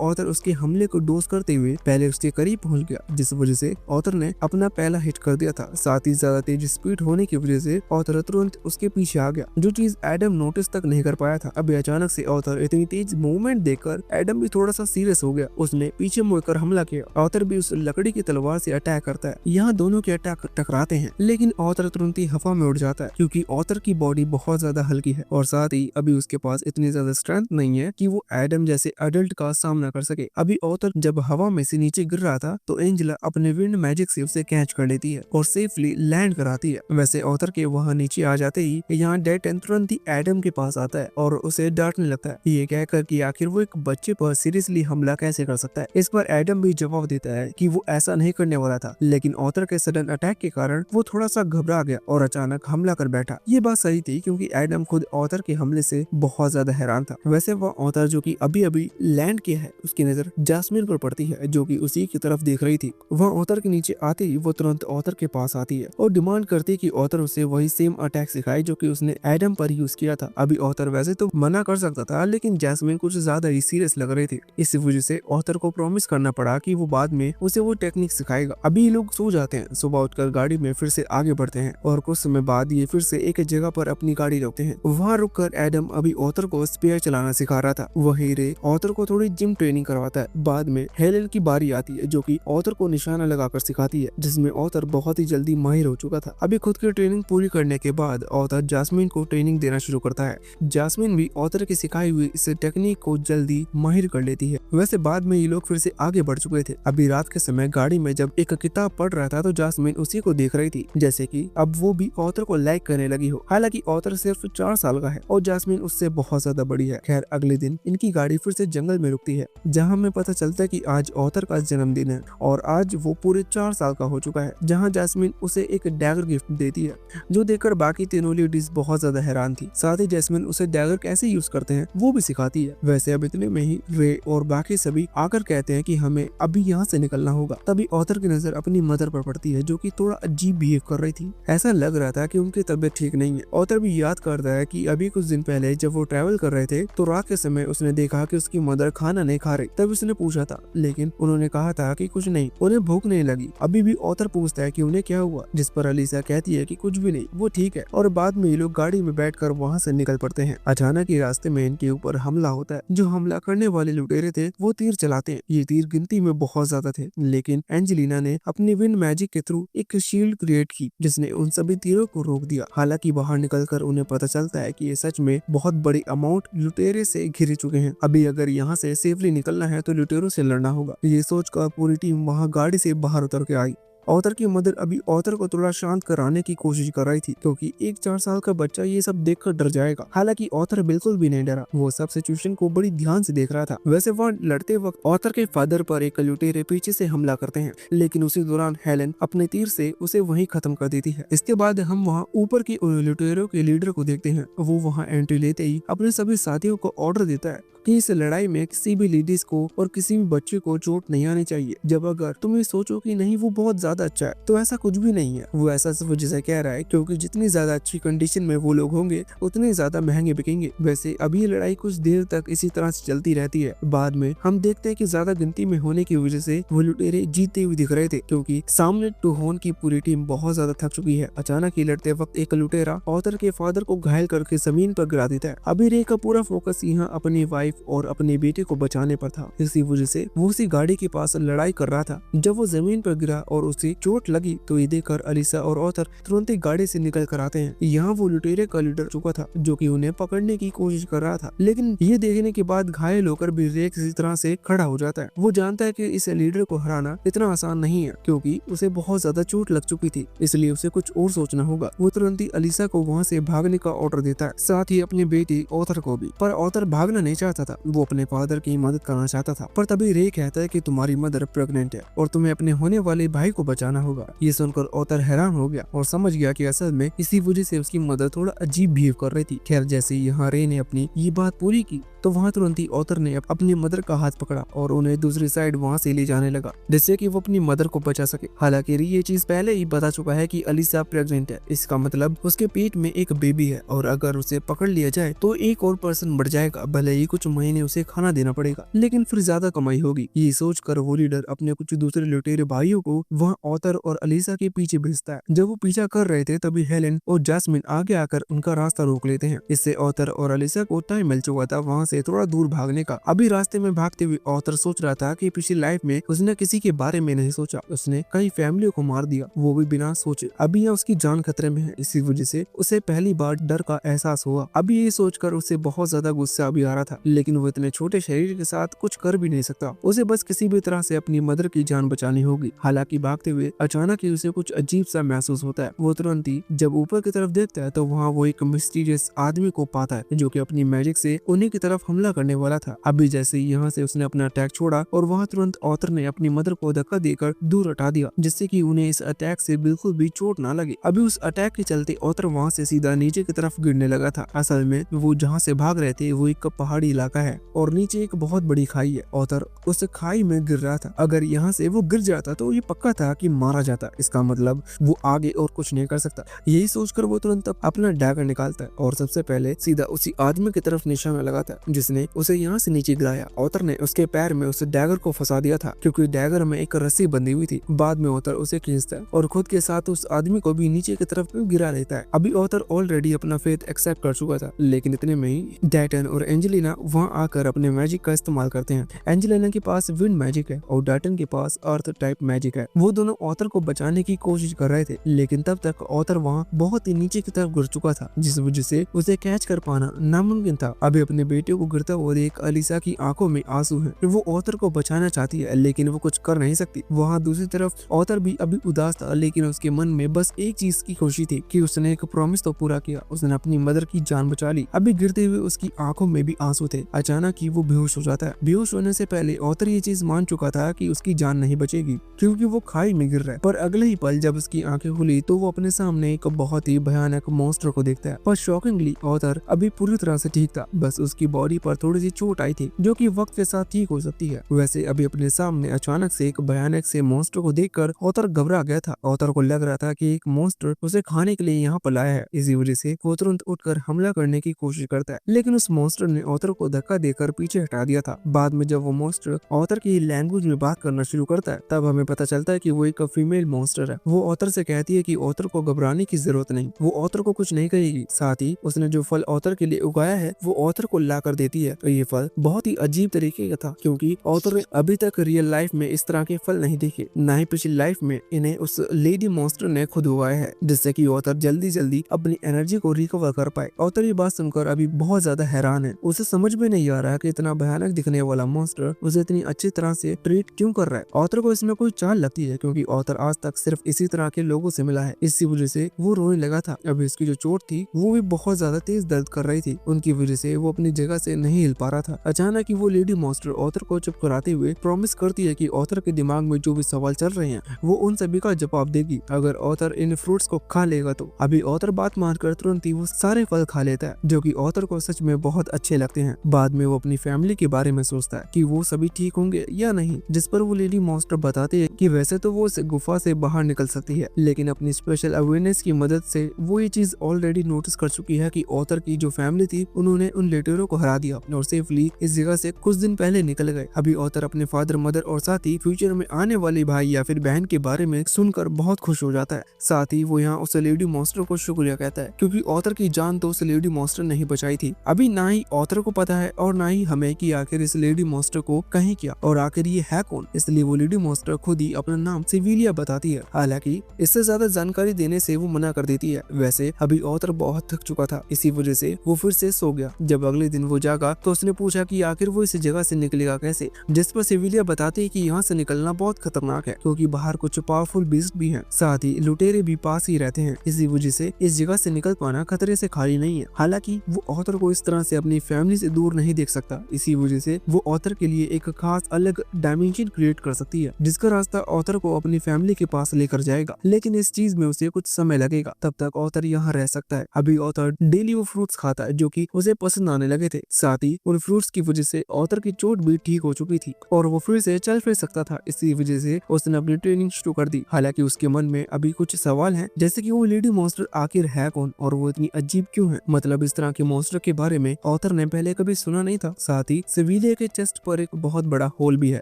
ऑथर उसके हमले को डोज करते हुए पहले उसके करीब पहुंच गया, जिस वजह से ऑथर ने अपना पहला हिट कर दिया था। साथ ही ज्यादा तेज स्पीड होने की वजह से ऑथर तुरंत उसके पीछे आ गया, जो चीज एडम नोटिस तक नहीं कर पाया था। अभी अचानक से ऑथर इतनी तेज मूवमेंट देखकर एडम भी थोड़ा सा सीरियस हो गया। उसने पीछे मुड़कर हमला किया। ऑथर भी उस लकड़ी की तलवार से अटैक करता है। यहाँ दोनों के अटैक टकराते हैं, लेकिन ऑथर तुरंत ही हवा में उड़ जाता है, क्योंकि ऑथर की बॉडी बहुत ज्यादा हल्की है और साथ ही अभी उसके पास इतनी ज्यादा स्ट्रेंथ नहीं है कि वो एडम जैसे अडल्ट का सामना कर सके। अभी ऑथर जब हवा में से नीचे गिर रहा था तो एंजेला अपने विंड मैजिक से उसे कैच कर लेती है और सेफली लैंड कराती है। वैसे ऑथर के वहाँ नीचे आ जाते ही यहाँ डेटन तुरंत ही एडम के पास आता है और उसे डांटने लगता है, ये कहकर कि आखिर वो एक बच्चे पर सीरियसली हमला कैसे कर सकता है। इस पर एडम भी जवाब देता है कि वो ऐसा नहीं करने वाला था, लेकिन ऑथर के सडन अटैक के कारण वो थोड़ा सा घबरा गया और अचानक हमला कर बैठा। ये बात सही थी, क्योंकि एडम खुद ऑथर के हमले से बहुत ज्यादा हैरान था। वैसे वो ऑथर जो कि अभी अभी लैंड किया है, उसकी नजर जैस्मिन पर पड़ती है, जो कि उसी की तरफ देख रही थी। वह ऑथर के नीचे आते ही वो तुरंत ऑथर के पास आती है और डिमांड करती है कि ऑथर उसे वही सेम अटैक सिखाए जो कि उसने एडम पर यूज किया था। अभी ऑथर वैसे तो मना कर सकता था, लेकिन जैस्मिन कुछ ज्यादा ही सीरियस लग रही थी। इस वजह से ऑथर को प्रॉमिस करना पड़ा कि वो बाद में उसे वो टेक्निक सिखाएगा। अभी ये लोग सो जाते हैं। सुबह उठकर गाड़ी में फिर से आगे बढ़ते हैं और कुछ समय बाद ये फिर से एक जगह पर अपनी गाड़ी रोकते हैं। वहाँ रुककर एडम अभी ऑथर को स्पेयर चलाना सिखा रहा था। वही रे ऑथर को थोड़ी जिम ट्रेनिंग करवाता है। बाद में हेलेन की बारी आती है, जो कि ऑथर को निशाना लगाकर सिखाती है, जिसमें ऑथर बहुत ही जल्दी माहिर हो चुका था। अभी खुद की ट्रेनिंग पूरी करने के बाद ऑथर जैस्मिन को ट्रेनिंग देना शुरू करता है। जैस्मिन भी ऑथर की सिखाई हुई इस टेक्निक को जल्दी माहिर कर लेती है। वैसे बाद में ये लोग फिर से आगे बढ़ चुके थे। अभी रात के समय गाड़ी में जब एक किताब पढ़ रहा था तो जैस्मिन उसी को देख रही थी, जैसे कि अब वो भी ऑथर को लाइक करने लगी हो। हालांकि ऑथर सिर्फ 4 साल का है और जैस्मिन उससे बहुत ज्यादा बड़ी है। खैर अगले दिन इनकी गाड़ी फिर से जंगल में रुकती है, जहाँ हमें पता चलता है कि आज ऑथर का जन्मदिन है और आज वो पूरे 4 साल का हो चुका है। जहाँ जैस्मिन उसे एक डैगर गिफ्ट देती है, जो देखकर बाकी तीनों लेडीज बहुत ज्यादा हैरान थी। साथ ही जैस्मिन उसे डैगर कैसे यूज करते हैं वो भी सिखाती है। वैसे अब इतने में ही रे और बाकी सभी आकर कहते हैं कि हमें अभी यहाँ से निकलना होगा। तभी ऑथर की नजर अपनी मदर पर पड़ती है, जो कि थोड़ा अजीब बिहेव कर रही थी। ऐसा लग रहा था कि उनकी तबीयत ठीक नहीं है। ऑथर भी याद करता है कि अभी कुछ दिन पहले जब वो ट्रैवल कर रहे थे तो रात के समय उसने देखा कि उसकी मदर खाना नहीं खा रही। तब उसने पूछा था, लेकिन उन्होंने कहा था कि कुछ नहीं, उन्हें भूख नहीं लगी। अभी भी ऑथर पूछता है कि उन्हें क्या हुआ, जिस पर अलीसा कहती है कि कुछ भी नहीं, वो ठीक है। और बाद में ये लोग गाड़ी में बैठकर वहाँ से निकल पड़ते हैं। अचानक ही रास्ते में इनके ऊपर हमला होता है। जो हमला करने वाले लुटेरे थे वो तीर चलाते हैं। ये तीर गिनती में बहुत ज्यादा थे, लेकिन एंजेलिना ने अपनी विंड मैजिक के थ्रू एक शील्ड क्रिएट की, जिसने उन सभी तीरों को रोक दिया। हालांकि बाहर निकलकर उन्हें पता चलता है कि ये सच में बहुत बड़ी अमाउंट लुटेरे से घिरे चुके हैं। अभी अगर यहाँ से सेफली निकलना है तो लुटेरों से लड़ना होगा। ये सोचकर पूरी टीम वहाँ गाड़ी से बाहर उतर के आई। ऑथर की मदर अभी ऑथर को थोड़ा शांत कराने की कोशिश कर रही थी, क्योंकि एक 4 साल का बच्चा ये सब देखकर डर जाएगा। हालांकि ऑथर बिल्कुल भी नहीं डरा, वो सब सिचुएशन को बड़ी ध्यान से देख रहा था। वैसे वहाँ लड़ते वक्त ऑथर के फादर पर एक लुटेरे पीछे से हमला करते हैं, लेकिन उसी दौरान हेलेन अपने तीर से उसे वहीं खत्म कर देती है। इसके बाद हम वहाँ ऊपर की लुटेरों के लीडर को देखते हैं। वो वहाँ एंट्री लेते ही अपने सभी साथियों को ऑर्डर देता है कि इस लड़ाई में किसी भी लेडीज को और किसी भी बच्चे को चोट नहीं आनी चाहिए। जब अगर तुम ये सोचो कि नहीं वो बहुत ज्यादा अच्छा है, तो ऐसा कुछ भी नहीं है। वो ऐसा सिर्फ वजह से कह रहा है क्योंकि जितनी ज्यादा अच्छी कंडीशन में वो लोग होंगे उतने ज्यादा महंगे बिकेंगे। वैसे अभी ये लड़ाई कुछ देर तक इसी तरह से चलती रहती है। बाद में हम देखते हैं कि ज्यादा गिनती में होने की वजह से वो लुटेरे जीतते हुए दिख रहे थे, क्योंकि सामने टूहोन की पूरी टीम बहुत ज्यादा थक चुकी है। अचानक ही लड़ते वक्त एक लुटेरा ऑथर के फादर को घायल करके जमीन पर गिरा देता है। अभी रे का पूरा फोकस यहाँ अपनी वाइफ वाइफ और अपने बेटे को बचाने पर था। इसी वजह से वो उसी गाड़ी के पास लड़ाई कर रहा था। जब वो जमीन पर गिरा और उसे चोट लगी तो ये देखकर अलीसा और ऑथर तुरंत ही गाड़ी से निकल कर आते हैं। यहाँ वो लुटेरे का लीडर चुका था जो कि उन्हें पकड़ने की कोशिश कर रहा था, लेकिन ये देखने के बाद घायल होकर भी रेक इसी तरह से खड़ा हो जाता है। वो जानता है कि इस लीडर को हराना इतना आसान नहीं है क्योंकि उसे बहुत ज्यादा चोट लग चुकी थी, इसलिए उसे कुछ और सोचना होगा। वो तुरंत ही अलीसा को वहाँ से भागने का ऑर्डर देता है, साथ ही अपने बेटे ऑथर को भी। पर ऑथर भागना नहीं चाहता था, वो अपने फादर की मदद करना चाहता था। पर तभी रे कहता है कि तुम्हारी मदर प्रेग्नेंट है और तुम्हें अपने होने वाले भाई को बचाना होगा। ये सुनकर ऑथर हैरान हो गया और समझ गया कि असल में इसी वजह से उसकी मदर थोड़ा अजीब बिहेव कर रही थी। खैर जैसे ही यहाँ रे ने अपनी ये बात पूरी की तो वहाँ तुरंत ही ऑथर ने अपनी मदर का हाथ पकड़ा और उन्हें दूसरी साइड वहाँ से ले जाने लगा जिससे कि वो अपनी मदर को बचा सके। हालांकि री ये चीज पहले ही बता चुका है कि अलीसा प्रेग्नेंट है, इसका मतलब उसके पेट में एक बेबी है और अगर उसे पकड़ लिया जाए तो एक और पर्सन बढ़ जाएगा, भले ही कुछ महीने उसे खाना देना पड़ेगा लेकिन फिर ज्यादा कमाई होगी। ये सोचकर वो लीडर अपने कुछ दूसरे लुटेरे भाइयों को वहाँ ऑथर और अलीसा के पीछे भेजता है। जब वो पीछा कर रहे थे तभी हेलेन और जैस्मिन आगे आकर उनका रास्ता रोक लेते हैं। इससे ऑथर और अलीसा को टाइम मिल चुका था वहाँ से थोड़ा दूर भागने का। अभी रास्ते में भागते हुए ऑथर सोच रहा था कि पिछली लाइफ में उसने किसी के बारे में नहीं सोचा, उसने कई फैमिलियों को मार दिया, वो भी बिना सोचे। अभी यहाँ उसकी जान खतरे में है, इसी वजह से उसे पहली बार डर का एहसास हुआ। अभी ये सोचकर उसे बहुत ज्यादा गुस्सा भी आ रहा था, लेकिन वो इतने छोटे शरीर के साथ कुछ कर भी नहीं सकता। उसे बस किसी भी तरह से अपनी मदर की जान बचानी होगी। हालांकि भागते हुए अचानक ही उसे कुछ अजीब सा महसूस होता है। वो तुरंत ही जब ऊपर की तरफ देखता है तो वहाँ वो एक मिस्टीरियस आदमी को पाता है जो कि अपनी मैजिक से उन्हीं की तरफ हमला करने वाला था। अभी जैसे ही यहाँ से उसने अपना अटैक छोड़ा और वहाँ तुरंत ऑथर ने अपनी मदर को धक्का देकर दूर हटा दिया जिससे कि उन्हें इस अटैक से बिल्कुल भी चोट ना लगे। अभी उस अटैक के चलते ऑथर वहाँ से सीधा नीचे की तरफ गिरने लगा था। असल में वो जहाँ से भाग रहे थे वो एक पहाड़ी इलाका है और नीचे एक बहुत बड़ी खाई है। ऑथर उस खाई में गिर रहा था, अगर यहाँ से वो गिर जाता तो ये पक्का था कि मारा जाता, इसका मतलब वो आगे और कुछ नहीं कर सकता। यही सोचकर वो तुरंत अपना डैगर निकालता है और सबसे पहले सीधा उसी आदमी की तरफ निशाना लगाता है जिसने उसे यहाँ से नीचे गिराया। ऑथर ने उसके पैर में उस डैगर को फंसा दिया था क्योंकि डैगर में एक रस्सी बंधी हुई थी। बाद में ऑथर उसे खींचता है और खुद के साथ उस आदमी को भी नीचे की तरफ गिरा लेता है। अभी ऑथर ऑलरेडी अपना फेथ एक्सेप्ट कर चुका था, लेकिन इतने में ही डैटन और एंजेलिना वहाँ आकर अपने मैजिक का इस्तेमाल करते हैं। एंजेलिना के पास विंड मैजिक है और डैटन के पास अर्थ टाइप मैजिक है। वो दोनों ऑथर को बचाने की कोशिश कर रहे थे, लेकिन तब तक ऑथर वहाँ बहुत ही नीचे की तरफ गिर चुका था जिस वजह से उसे कैच कर पाना नामुमकिन था। अभी अपने बेटे को गिरता हुआ देख अलीसा की आंखों में आंसू हैं। वो ऑथर को बचाना चाहती है लेकिन वो कुछ कर नहीं सकती। वहाँ दूसरी तरफ ऑथर भी अभी उदास था, लेकिन उसके मन में बस एक चीज की खुशी थी कि उसने एक प्रॉमिस तो पूरा किया, उसने अपनी मदर की जान बचा ली। अभी गिरते हुए उसकी आंखों में भी आंसू थे। अचानक ही वो बेहोश हो जाता है। बेहोश होने से पहले ऑथर ये चीज मान चुका था कि उसकी जान नहीं बचेगी क्योंकि वो खाई में गिर रहा है। पर अगले ही पल जब उसकी आंखें खुली तो वो अपने सामने एक बहुत ही भयानक मॉन्स्टर को देखता है। पर शॉकिंगली ऑथर अभी पूरी तरह से ठीक था, बस उसकी बॉडी पर थोड़ी सी चोट आई थी जो कि वक्त के साथ ठीक हो सकती है। वैसे अभी अपने सामने अचानक से एक भयानक से मॉन्स्टर को देखकर ऑथर घबरा गया था। ऑथर को लग रहा था कि एक मॉन्स्टर उसे खाने के लिए यहाँ पर लाया है। इसी वजह से वो तुरंत उठकर हमला करने की कोशिश करता है, लेकिन उस मॉन्स्टर ने ऑथर को धक्का देकर पीछे हटा दिया था। बाद में जब वो मॉन्स्टर ऑथर की लैंग्वेज में बात करना शुरू करता है तब हमें पता चलता है कि वो एक फीमेल मॉन्स्टर है। वो ऑथर से कहती है कि ऑथर को घबराने की जरूरत नहीं, वो ऑथर को कुछ नहीं कहेगी। साथ ही उसने जो फल ऑथर के लिए उगाया है वो ऑथर को ला कर देती है। तो ये फल बहुत ही अजीब तरीके का था क्योंकि ऑथर ने अभी तक रियल लाइफ में इस तरह के फल नहीं देखे, ना ही पिछली लाइफ में इन्हें उस लेडी मॉन्स्टर ने खुद उगाया है, जिससे कि ऑथर जल्दी जल्दी अपनी एनर्जी को रिकवर कर पाए। ऑथर ये बात सुनकर अभी बहुत ज्यादा हैरान है। उसे समझ में नहीं आ रहा है कि इतना भयानक दिखने वाला मॉन्स्टर उसे इतनी अच्छी तरह से ट्रीट क्यों कर रहा है। ऑथर को इसमें कोई चाल लगती है क्योंकि ऑथर आज तक सिर्फ इसी तरह के लोगों से मिला है, इसी वजह से वो रोने लगा था। अभी उसकी जो चोट थी वो भी बहुत ज्यादा तेज दर्द कर रही थी, उनकी वजह से वो अपनी जगह से नहीं हिल पा रहा था। अचानक ही वो लेडी मॉन्स्टर ऑथर को चुप कराते हुए प्रॉमिस करती है कि ऑथर के दिमाग में जो भी सवाल चल रहे हैं वो उन सभी का जवाब देगी अगर ऑथर इन फ्रूट्स को खा लेगा तो। अभी ऑथर बात मानकर तुरंत ही वो सारे फल खा लेता है जो कि ऑथर को सच में बहुत अच्छे लगते हैं। बाद में वो अपनी फैमिली के बारे में सोचता है कि वो सभी ठीक होंगे या नहीं, जिस पर वो लेडी मॉन्स्टर बताते हैं कि वैसे तो वो उस गुफा से बाहर निकल सकती है, लेकिन अपनी स्पेशल अवेयरनेस की मदद से वो ये चीज ऑलरेडी नोटिस कर चुकी है कि ऑथर की जो फैमिली थी उन्होंने उन लेटरों को हरा दिया और सेफली इस जगह से कुछ दिन पहले निकल गए। अभी ऑथर अपने फादर, मदर और साथ ही फ्यूचर में आने वाले भाई या फिर बहन के बारे में सुनकर बहुत खुश हो जाता है। साथ ही वो यहाँ उस लेडी मॉन्स्टर को शुक्रिया कहता है क्योंकि ऑथर की जान तो उस लेडी मॉन्स्टर ने ही बचाई थी। अभी ना ही ऑथर को पता है और ना ही हमें कि आखिर इस लेडी मॉन्स्टर को कहीं क्या और आखिर ये है कौन। इसलिए वो लेडी मॉन्स्टर खुद ही अपना नाम सिविलिया बताती है। हालांकि इससे ज्यादा जानकारी देने से वो मना कर देती है। वैसे अभी ऑथर बहुत थक चुका था, इसी वजह से वो फिर से सो गया। जब अगले दिन वो जागा तो उसने पूछा कि आखिर वो इस जगह से निकलेगा कैसे, जिस पर सिविलिया बताती है कि यहाँ से निकलना बहुत खतरनाक है क्योंकि बाहर कुछ पावरफुल बीस्ट भी हैं, साथ ही लुटेरे भी पास ही रहते हैं। इसी वजह से इस जगह से निकल पाना खतरे से खाली नहीं है। हालांकि वो ऑथर को इस तरह से अपनी फैमिली से दूर नहीं देख सकता, इसी वजह से वो ऑथर के लिए एक खास अलग डायमेंशन क्रिएट कर सकती है जिसका रास्ता ऑथर को अपनी फैमिली के पास लेकर जाएगा। लेकिन इस चीज में उसे कुछ समय लगेगा, तब तक ऑथर यहाँ रह सकता है। अभी ऑथर डेली वो फ्रूट्स खाता है जो कि उसे पसंद आने लगे थे, साथ ही उन फ्रूट्स की वजह से ऑथर की चोट भी ठीक हो चुकी थी और वो फिर से चल फिर सकता था। इसी वजह से उसने अपनी ट्रेनिंग शुरू कर दी। हालांकि उसके मन में अभी कुछ सवाल हैं, जैसे कि वो लेडी मॉन्स्टर आखिर है कौन और वो इतनी अजीब क्यों है। मतलब इस तरह के मॉन्स्टर के बारे में ऑथर ने पहले कभी सुना नहीं था। साथ ही सिविलिया के चेस्ट पर एक बहुत बड़ा होल भी है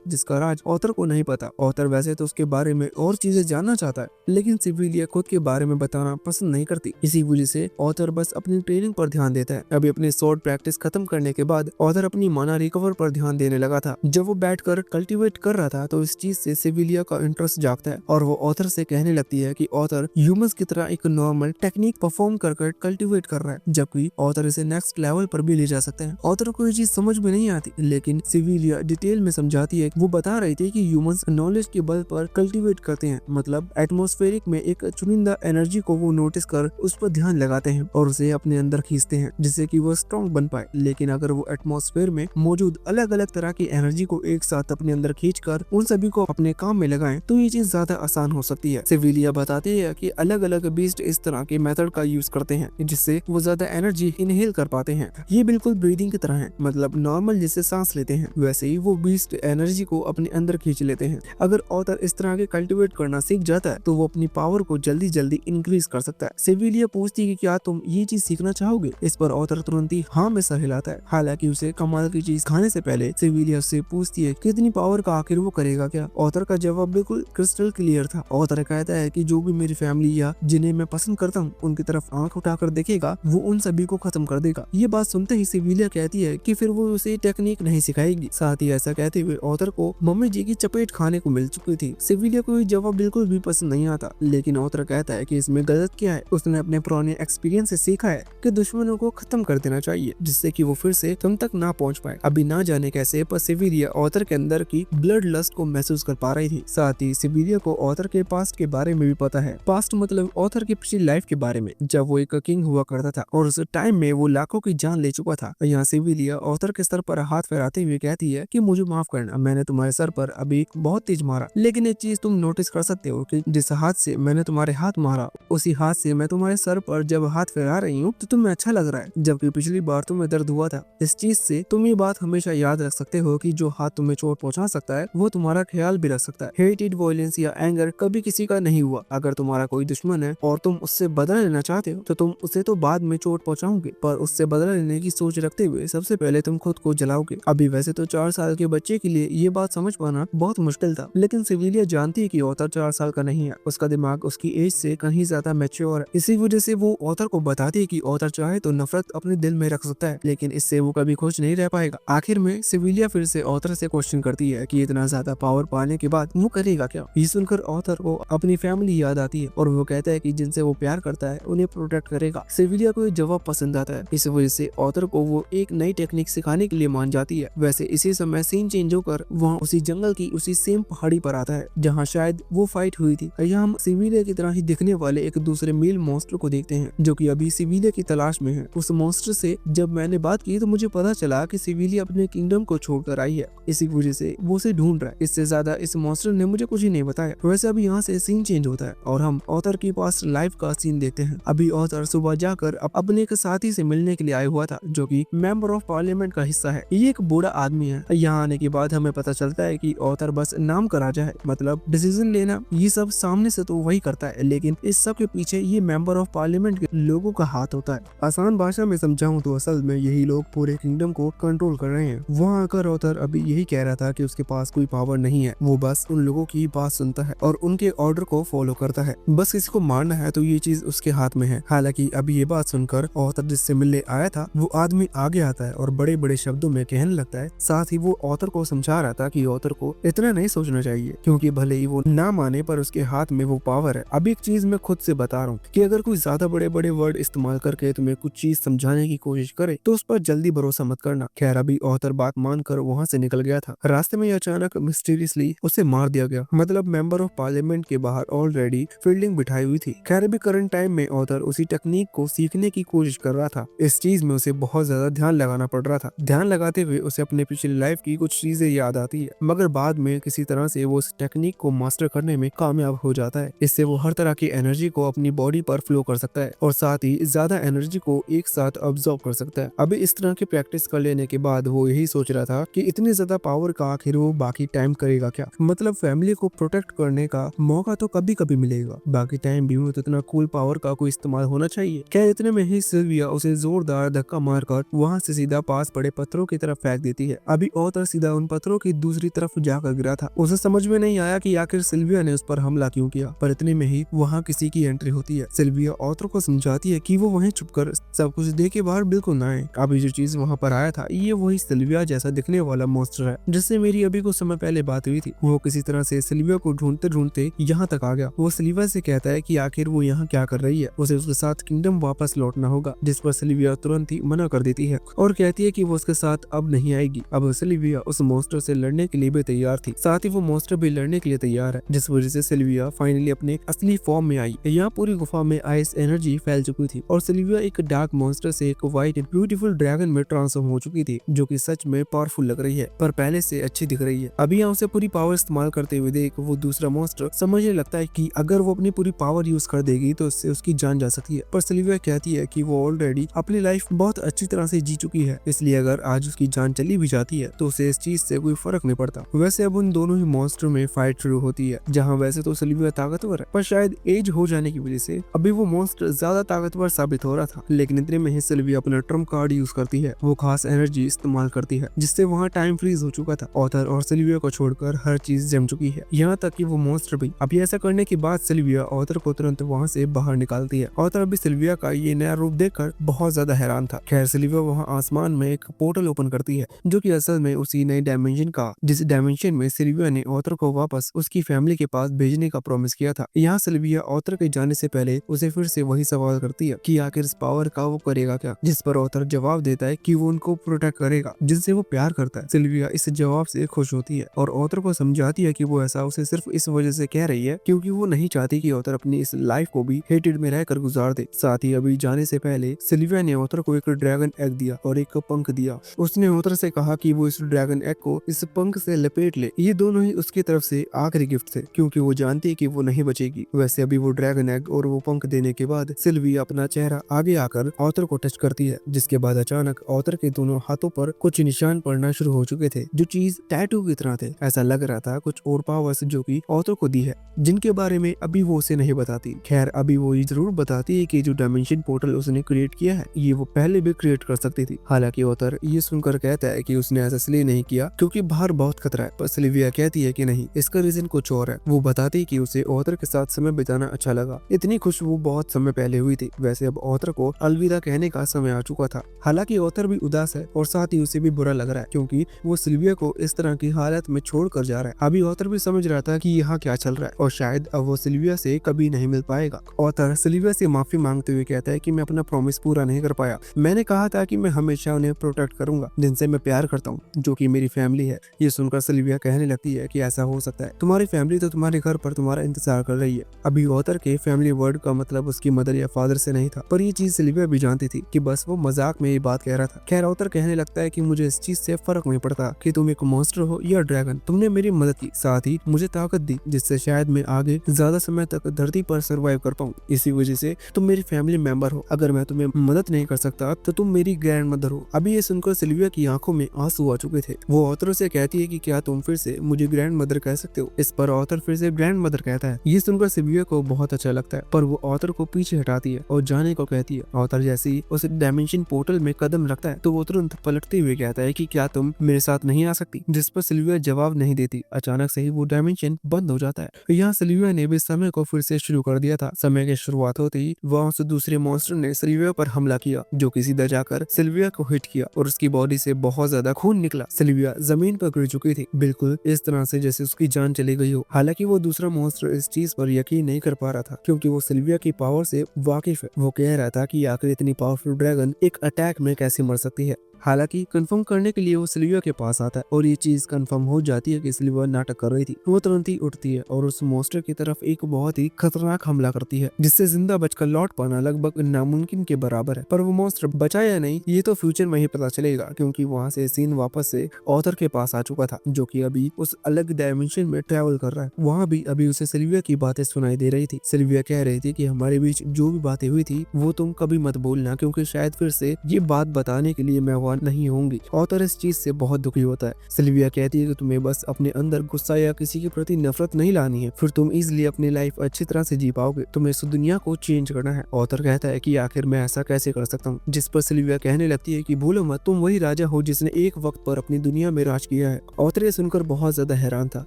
जिसका राज ऑथर को नहीं पता। ऑथर वैसे तो उसके बारे में और चीजें जानना चाहता है, लेकिन सिविलिया खुद के बारे में बताना पसंद नहीं करती। इसी वजह से ऑथर बस अपनी ट्रेनिंग पर ध्यान देता है। अभी अपनी स्वॉर्ड प्रैक्टिस खत्म करने के बाद ऑथर अपनी माना रिकवर पर ध्यान देने लगा था। जब वो बैठकर कल्टीवेट कर रहा था तो इस चीज से सिविलिया का इंटरेस्ट जागता है और वो ऑथर से कहने लगती है कि ऑथर ह्यूमंस की तरह एक नॉर्मल टेक्निक परफॉर्म कर कल्टीवेट कर रहा है, जबकि ऑथर इसे नेक्स्ट लेवल पर भी ले जा सकते हैं। ऑथर को ये चीज समझ में नहीं आती, लेकिन सिविलिया डिटेल में समझाती है। वो बता रही थी कि ह्यूमंस नॉलेज के बल पर कल्टीवेट करते हैं, मतलब एटमॉस्फेरिक में एक चुनिंदा एनर्जी को वो नोटिस कर उस पर ध्यान लगाते हैं और उसे अपने अंदर खींचते हैं जिससे कि वो स्ट्रॉन्ग बन पाए। लेकिन अगर वो एटमॉस्फेयर में मौजूद अलग अलग तरह की एनर्जी को एक साथ अपने अंदर खींचकर उन सभी को अपने काम में लगाएं तो ये चीज ज्यादा आसान हो सकती है। सिविलिया बताती है कि अलग अलग बीस्ट इस तरह के मेथड का यूज करते हैं जिससे वो ज्यादा एनर्जी इनहेल कर पाते हैं। ये बिल्कुल ब्रीदिंग की तरह है, मतलब नॉर्मल जैसे सांस लेते हैं वैसे ही वो बीस्ट एनर्जी को अपने अंदर खींच लेते हैं। अगर ऑथर इस तरह के कल्टीवेट करना सीख जाता है तो वो अपनी पावर को जल्दी जल्दी इंक्रीज कर सकता है। सिविलिया पूछती है कि क्या तुम ये चीज सीखना चाहोगे। इस पर ऑथर तुरंत ही हाँ में सर हिलाता है। हालांकि उसे कमाल की चीज खाने से पहले सिविलिया उससे पूछती है कि इतनी पावर का आखिर वो करेगा क्या। ऑथर का जवाब बिल्कुल क्रिस्टल क्लियर था। ऑथर कहता है कि जो भी मेरी फैमिली या जिन्हें मैं पसंद करता हूँ उनकी तरफ आंख उठाकर देखेगा वो उन सभी को खत्म कर देगा। ये बात सुनते ही सिविलिया कहती है कि फिर वो उसे टेक्निक नहीं सिखाएगी। साथ ही ऐसा कहते हुए ऑथर को मम्मी जी की चपेट खाने को मिल चुकी थी। सिविलिया को ये जवाब बिल्कुल भी पसंद नहीं आता, लेकिन ऑथर कहता है कि इसमें गलत क्या है। उसने अपने पुराने एक्सपीरियंस से सीखा है कि दुश्मनों को खत्म कर देना चाहिए जिससे कि वो फिर से तुम तक ना पहुंच पाए। अभी ना जाने कैसे पर सिविलिया ऑथर के अंदर की ब्लड लस्ट को महसूस कर पा रही थी। साथ ही सिविलिया को ऑथर के पास्ट के बारे में भी पता है। पास्ट मतलब ऑथर की पिछली लाइफ के बारे में, जब वो एक किंग हुआ करता था और उस टाइम में वो लाखों की जान ले चुका था। यहाँ सिविलिया ऑथर के सर पर हाथ फहराते हुए कहती है कि मुझे माफ करना, मैंने तुम्हारे सर पर अभी बहुत तेज मारा, लेकिन एक चीज तुम नोटिस कर सकते हो कि जिस हाथ से मैंने तुम्हारे हाथ मारा उसी हाथ से मैं तुम्हारे सर पर जब हाथ फहरा रही हूँ तो तुम्हें अच्छा लग रहा है, जबकि पिछली बार तुम्हें दर्द हुआ था। इस चीज से तुम ये बात हमेशा याद रख सकते हो कि जो हाथ तुम्हें चोट पहुंचा सकता है वो तुम्हारा ख्याल भी रख सकता है। हेटेड, वायलेंस या एंगर कभी किसी का नहीं हुआ। अगर तुम्हारा कोई दुश्मन है और तुम उससे बदला लेना चाहते हो तो तुम उसे तो बाद में चोट पहुंचाओगे, पर उससे बदला लेने की सोच रखते हुए सबसे पहले तुम खुद को जलाओगे। अभी वैसे तो 4 साल के बच्चे के लिए ये बात समझ पाना बहुत मुश्किल था, लेकिन सिविलिया जानती है कि ऑथर 4 साल का नहीं है। उसका दिमाग उसकी एज से कहीं ज्यादा मैच्योर है। इसी वजह से वो ऑथर को बताती है कि ऑथर चाहे तो नफरत अपने दिल में रख सकता है, लेकिन इससे वो कभी खुश नहीं रह पाएगा। आखिर में सिविलिया फिर से ऑथर से क्वेश्चन करती है कि इतना ज्यादा पावर पाने के बाद वो करेगा क्या। ये सुनकर ऑथर को अपनी फैमिली याद आती है और वो कहता है कि जिनसे वो प्यार करता है उन्हें प्रोटेक्ट करेगा। सिविलिया को ये जवाब पसंद आता है। इस वजह से ऑथर को वो एक नई टेक्निक सिखाने के लिए मान जाती है। वैसे इसी समय सीन चेंज होकर वहाँ उसी जंगल की उसी सेम पहाड़ी पर आता है जहाँ शायद वो फाइट हुई थी। यहाँ हम सिविलिया की तरह ही दिखने वाले एक दूसरे मेल मॉन्स्टर को देखते हैं जो कि अभी सिविलिया की तलाश में है। उस मॉन्स्टर से जब मैंने बात की तो मुझे पता चला कि सिविलिया अपने किंगडम को छोड़कर आई है, इसी वजह से वो उसे ढूंढ रहा है। इससे ज्यादा इस मॉन्स्टर ने मुझे कुछ ही नहीं बताया। वैसे अभी यहाँ से सीन चेंज होता है और हम ऑथर की पास्ट लाइफ का सीन देखते हैं। अभी ऑथर सुबह जाकर अपने एक साथी से मिलने के लिए आया हुआ था जो कि मेंबर ऑफ पार्लियामेंट का हिस्सा है। ये एक बूढ़ा आदमी है। यहाँ आने के बाद हमें पता चलता है कि ऑथर बस नाम का राजा है, मतलब डिसीजन लेना ये सब सामने से तो वही करता है, लेकिन इस सब के पीछे ये मेंबर ऑफ पार्लियामेंट के लोगों का हाथ होता है। आसान भाषा में समझाऊं तो असल में यही लोग पूरे किंगडम को कंट्रोल कर रहे हैं। वहाँ आकर ऑथर अभी यही कह रहा था कि उसके पास कोई पावर नहीं है, वो बस उन लोगों की बात सुनता है और उनके ऑर्डर को फॉलो करता है। बस किसी को मारना है तो ये चीज उसके हाथ में है। हालांकि अभी ये बात सुनकर ऑथर जिससे मिलने आया था वो आदमी आगे आता है और बड़े बड़े शब्दों में कहने लगता है। साथ ही वो ऑथर को समझा रहा था कि ऑथर को इतना नहीं सोचना चाहिए, क्योंकि भले ही वो ना माने पर उसके हाथ में वो पावर है। अब एक चीज मैं खुद से बता रहा हूँ कि अगर कोई ज्यादा बड़े बड़े वर्ड इस्तेमाल करके तुम्हें कुछ चीज समझाने की कोशिश करे तो उस पर जल्दी भरोसा मत करना। खैर अभी ऑथर बात मानकर वहाँ से निकल गया था। रास्ते में अचानक मिस्टीरियसली उसे मार दिया गया। मतलब मेंबर ऑफ पार्लियामेंट के बाहर ऑलरेडी फील्डिंग बिठाई हुई थी। खैर अभी करंट टाइम में ऑथर उसी टेक्निक को सीखने की कोशिश कर रहा था। इस चीज में उसे बहुत ज्यादा ध्यान लगाना पड़ रहा था। ध्यान लगाते हुए उसे अपने पिछली लाइफ की कुछ चीजें याद आती है, मगर बाद में किसी तरह से वो उस टेक्निक को मास्टर करने में कामयाब हो जाता है। इससे वो हर तरह की एनर्जी को अपनी बॉडी पर फ्लो कर सकता है और साथ ही ज्यादा एनर्जी को एक साथ अब्सॉर्ब कर सकता है। अभी इस तरह की प्रैक्टिस कर लेने के बाद वो यही सोच रहा था कि इतनी ज्यादा पावर का आखिर वो बाकी टाइम करेगा क्या। मतलब फैमिली को प्रोटेक्ट करने का मौका तो कभी कभी मिलेगा, बाकी टाइम भी तो इतना कूल पावर का कोई इस्तेमाल होना चाहिए। क्या इतने में ही सिल्विया उसे जोरदार धक्का मारकर वहाँ से सीधा पास पड़े पत्थरों की तरफ फेंक देती है। अभी ऑथर सीधा उन पत्थरों की दूसरी तरफ जाकर गिरा था। उसे समझ में नहीं आया कि आखिर सिल्विया ने उस पर हमला क्यों किया, पर इतने में ही वहाँ किसी की एंट्री होती है। सिल्विया ऑथर को समझाती है कि वो वहीं छुपकर सब कुछ देखे बाहर बिल्कुल ना आए। अभी जो चीज वहाँ पर आया था ये वही सिल्विया जैसा दिखने वाला मॉन्स्टर है जिससे मेरी अभी कुछ समय पहले बात हुई थी। वो किसी तरह से सिल्विया को ढूंढते ढूंढते यहाँ तक आ गया। वो सिल्विया से कहता है कि आखिर वो यहाँ क्या कर रही है, उसे उसके साथ किंगडम वापस लौटना होगा, जिस पर सिल्विया तुरंत ही मना कर देती है और कहती है कि वो उसके साथ अब नहीं आएगी। अब सिल्विया उस मॉन्स्टर से लड़ने के लिए भी तैयार थी, साथ ही वो मॉन्स्टर भी लड़ने के लिए तैयार है, जिस वजह से सिल्विया फाइनली अपने असली फॉर्म में आई। यहाँ पूरी गुफा में आइस एनर्जी फैल चुकी थी और सिल्विया एक डार्क मॉन्स्टर से एक व्हाइट ब्यूटीफुल ड्रैगन में ट्रांसफॉर्म हो चुकी थी, जो कि सच में पावरफुल लग रही है, पर पहले से अच्छी दिख रही है। अभी यहाँ उसे पूरी पावर इस्तेमाल करते हुए देख वो दूसरा मॉन्स्टर समझने लगता है कि अगर वो अपनी पूरी पावर यूज कर देगी तो इससे उसकी जान जा सकती है, पर सिल्विया कहती है कि वो ऑलरेडी अपनी लाइफ बहुत अच्छी तरह से जी चुकी है, इसलिए अगर आज उसकी जान चली भी जाती है तो उसे इस चीज से कोई फर्क नहीं पड़ता। वैसे अब उन दोनों ही मॉन्स्टर में फाइट शुरू होती है, जहाँ वैसे तो सिल्विया ताकतवर है, पर शायद एज हो जाने की वजह से अभी वो मॉन्स्टर ज्यादा ताकतवर साबित हो रहा था। लेकिन इतने में ही सिल्विया अपना ट्रम्प कार्ड यूज करती है। वो खास एनर्जी इस्तेमाल करती है जिससे वहाँ टाइम फ्रीज हो चुका था। ऑथर और सिल्विया को छोड़कर हर चीज जम चुकी है, यहाँ तक कि वो मॉन्स्टर भी। अभी ऐसा करने के बाद सिल्विया ऑथर को तुरंत वहाँ से बाहर निकालती है। ऑथर अभी सिल्विया का ये नया रूप देखकर बहुत ज्यादा हैरान था। खैर सिल्विया वहाँ आसमान में एक पोर्टल ओपन करती है, जो कि असल में उसी नए डायमेंशन का, जिस डायमेंशन में सिल्विया ने ऑथर को वापस उसकी फैमिली के पास भेजने का प्रॉमिस किया था। यहाँ सिल्विया ऑथर के जाने से पहले उसे फिर से वही सवाल करती है कि आखिर इस पावर का वो करेगा क्या, जिस पर ऑथर जवाब देता है कि वो उनको प्रोटेक्ट करेगा, जिनसे वो प्यार करता है। सिल्विया इस जवाब से खुश होती है और ऑथर को समझाती है कि वो ऐसा उसे सिर्फ इस वजह से कह रही है क्योंकि वो नहीं चाहती कि ऑथर अपनी इस लाइफ को भी हेटेड में रहकर गुजार दे। साथ ही अभी जाने से पहले सिल्विया ने ऑथर को एक ड्रैगन एग दिया और एक पंख दिया। उसने ऑथर से कहा कि वो इस ड्रैगन एग को इस पंख से लपेट ले। ये दोनों ही उसकी तरफ से आखिरी गिफ्ट थे, क्योंकि वो जानती है कि वो नहीं बचेगी। वैसे अभी वो ड्रैगन एग और वो पंख देने के बाद सिल्विया अपना चेहरा आगे आकर ऑथर को टच करती है, जिसके बाद अचानक ऑथर के दोनों हाथों पर कुछ निशान पड़ना शुरू हो चुके थे, जो चीज टैटू की तरह थे। ऐसा लग रहा था कुछ और पावर्स जो कि ऑथर को दी है, जिनके बारे में अभी वो उसे नहीं बताती। खैर अभी वो ये जरूर बताती है कि जो डायमेंशन पोर्टल उसने क्रिएट किया है ये वो पहले भी क्रिएट कर सकती थी। हालांकि ऑथर ये सुनकर कहता है कि उसने ऐसा इसलिए नहीं किया क्योंकि बाहर बहुत खतरा है, पर सिल्विया कहती है कि नहीं, इसका रीजन कुछ और है। वो बताती कि उसे ऑथर के साथ समय बिताना अच्छा लगा। इतनी खुश वो बहुत समय पहले हुई थी। वैसे अब ऑथर को अलविदा कहने का समय आ चुका था। हालांकि ऑथर भी उदास है और साथ ही उसे भी बुरा लग रहा है क्योंकि वो सिल्विया को इस तरह की हालत में छोड़ कर जा रहा है। अभी ऑथर भी समझ रहा था कि यहाँ क्या चल रहा है और शायद अब वो सिल्विया से कभी नहीं मिल पाएगा। ऑथर सिल्विया से माफी मांगते हुए कहता है कि मैं अपना प्रॉमिस पूरा नहीं कर पाया। मैंने कहा था कि मैं हमेशा उन्हें प्रोटेक्ट करूंगा जिनसे मैं प्यार करता हूँ, जो कि मेरी फैमिली है। ये सुनकर सिल्विया कहने लगती है कि ऐसा हो सकता है, तुम्हारी फैमिली तो तुम्हारे घर पर तुम्हारा इंतजार कर रही है। अभी ऑथर के फैमिली वर्ड का मतलब उसकी मदर या फादर से नहीं था, पर ये चीज सिल्विया भी जानती थी कि बस वो मजाक में ये बात कह रहा था। खैर ऑथर कहने लगता है कि मुझे इस चीज से फर्क नहीं पड़ता कि तुम एक मॉन्स्टर हो या ड्रैगन, तुमने मेरी मदद की, साथ ही मुझे ताकत दी जिससे शायद मैं आगे ज्यादा समय तक धरती पर सर्वाइव कर पाऊँ। इसी वजह से तुम मेरी फैमिली मेंबर हो। अगर मैं तुम्हें मदद नहीं कर सकता तो तुम मेरी ग्रैंड मदर हो। अभी ये सुनकर सिल्विया की आंखों में आंसू आ चुके थे। वो ऑथर से कहती है कि क्या तुम फिर से मुझे ग्रैंड मदर कह सकते हो। इस पर ऑथर फिर से ग्रैंड मदर कहता है। ये सुनकर सिल्विया को बहुत अच्छा लगता है, पर वो ऑथर को पीछे हटाती है और जाने को कहती है। ऑथर जैसे ही उस डायमेंशन पोर्टल में कदम रखता है तो वो तुरंत पलटते हुए कहता है कि क्या तुम मेरे साथ नहीं आ सकती, जिस पर सिल्विया जवाब नहीं देती। अचानक से ही वो डायमेंशन बंद हो जाता है। यहाँ सिल्विया ने भी समय को फिर से शुरू कर दिया था। समय की शुरुआत होते ही वहाँ से दूसरे मॉन्स्टर ने सिल्विया पर हमला किया, जो कि सीधा जाकर सिल्विया को हिट किया और उसकी बॉडी से बहुत ज्यादा खून निकला। सिल्विया जमीन पर गिर चुकी थी, बिल्कुल इस तरह से जैसे उसकी जान चली गई हो। हालांकि वो दूसरा मॉन्स्टर इस चीज पर यकीन नहीं कर पा रहा था, क्योंकि वो सिल्विया की पावर से वाकिफ है। वो कह रहा था कि आखिर इतनी पावरफुल ड्रैगन एक अटैक में कैसे मर सकती है। हालांकि कंफर्म करने के लिए वो सिल्विया के पास आता है और ये चीज कंफर्म हो जाती है कि सिल्विया नाटक कर रही थी। वो तुरंत ही उठती है और उस मॉन्स्टर की तरफ एक बहुत ही खतरनाक हमला करती है, जिससे जिंदा बचकर लौट पाना लगभग नामुमकिन के बराबर है। पर वो मॉन्स्टर बचा या नहीं ये तो फ्यूचर में ही पता चलेगा, क्योंकि वहाँ से सीन वापस से ऑथर के पास आ चुका था, जो कि अभी उस अलग डायमेंशन में ट्रेवल कर रहा है। वहाँ भी अभी उसे सिल्विया की बातें सुनाई दे रही थी। सिल्विया कह रही थी कि हमारे बीच जो भी बातें हुई थी वो तुम कभी मत बोलना, क्योंकि शायद फिर से ये बात बताने के लिए मैं वहाँ नहीं होंगी। ऑथर इस चीज से बहुत दुखी होता है। सिल्विया कहती है कि तुम्हें बस अपने अंदर गुस्सा या किसी के प्रति नफरत नहीं लानी है, फिर तुम इजिली अपनी लाइफ अच्छी तरह से जी पाओगे। तुम्हें इस दुनिया को चेंज करना है। ऑथर कहता है कि आखिर मैं ऐसा कैसे कर सकता हूँ, जिस पर सिल्विया कहने लगती है कि भूलो मत, तुम वही राजा हो जिसने एक वक्त पर अपनी दुनिया में राज किया है। ऑथर ये सुनकर बहुत ज्यादा हैरान था,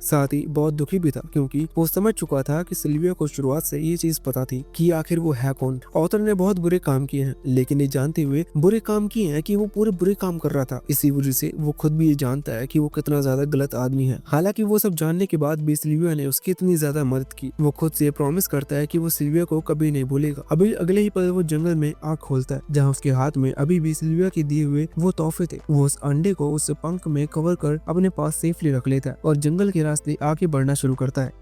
साथ ही बहुत दुखी भी था, क्योंकि वो समझ चुका था कि सिल्विया को शुरुआत से ये चीज पता थी कि आखिर वो है कौन। ऑथर ने बहुत बुरे काम किए हैं, लेकिन ये जानते हुए बुरे काम किए हैं कि वो पूरे बुरे काम कर रहा था। इसी वजह से वो खुद भी ये जानता है कि वो कितना ज्यादा गलत आदमी है। हालांकि वो सब जानने के बाद भी सिल्विया ने उसकी इतनी ज्यादा मदद की। वो खुद से प्रॉमिस करता है कि वो सिल्विया को कभी नहीं भूलेगा। अभी अगले ही पल वो जंगल में आग खोलता है, जहाँ उसके हाथ में अभी भी सिल्विया के दिए हुए वो तोहफे थे। वो उस अंडे को उस पंख में कवर कर अपने पास सेफली रख लेता है और जंगल के रास्ते आगे बढ़ना शुरू करता है।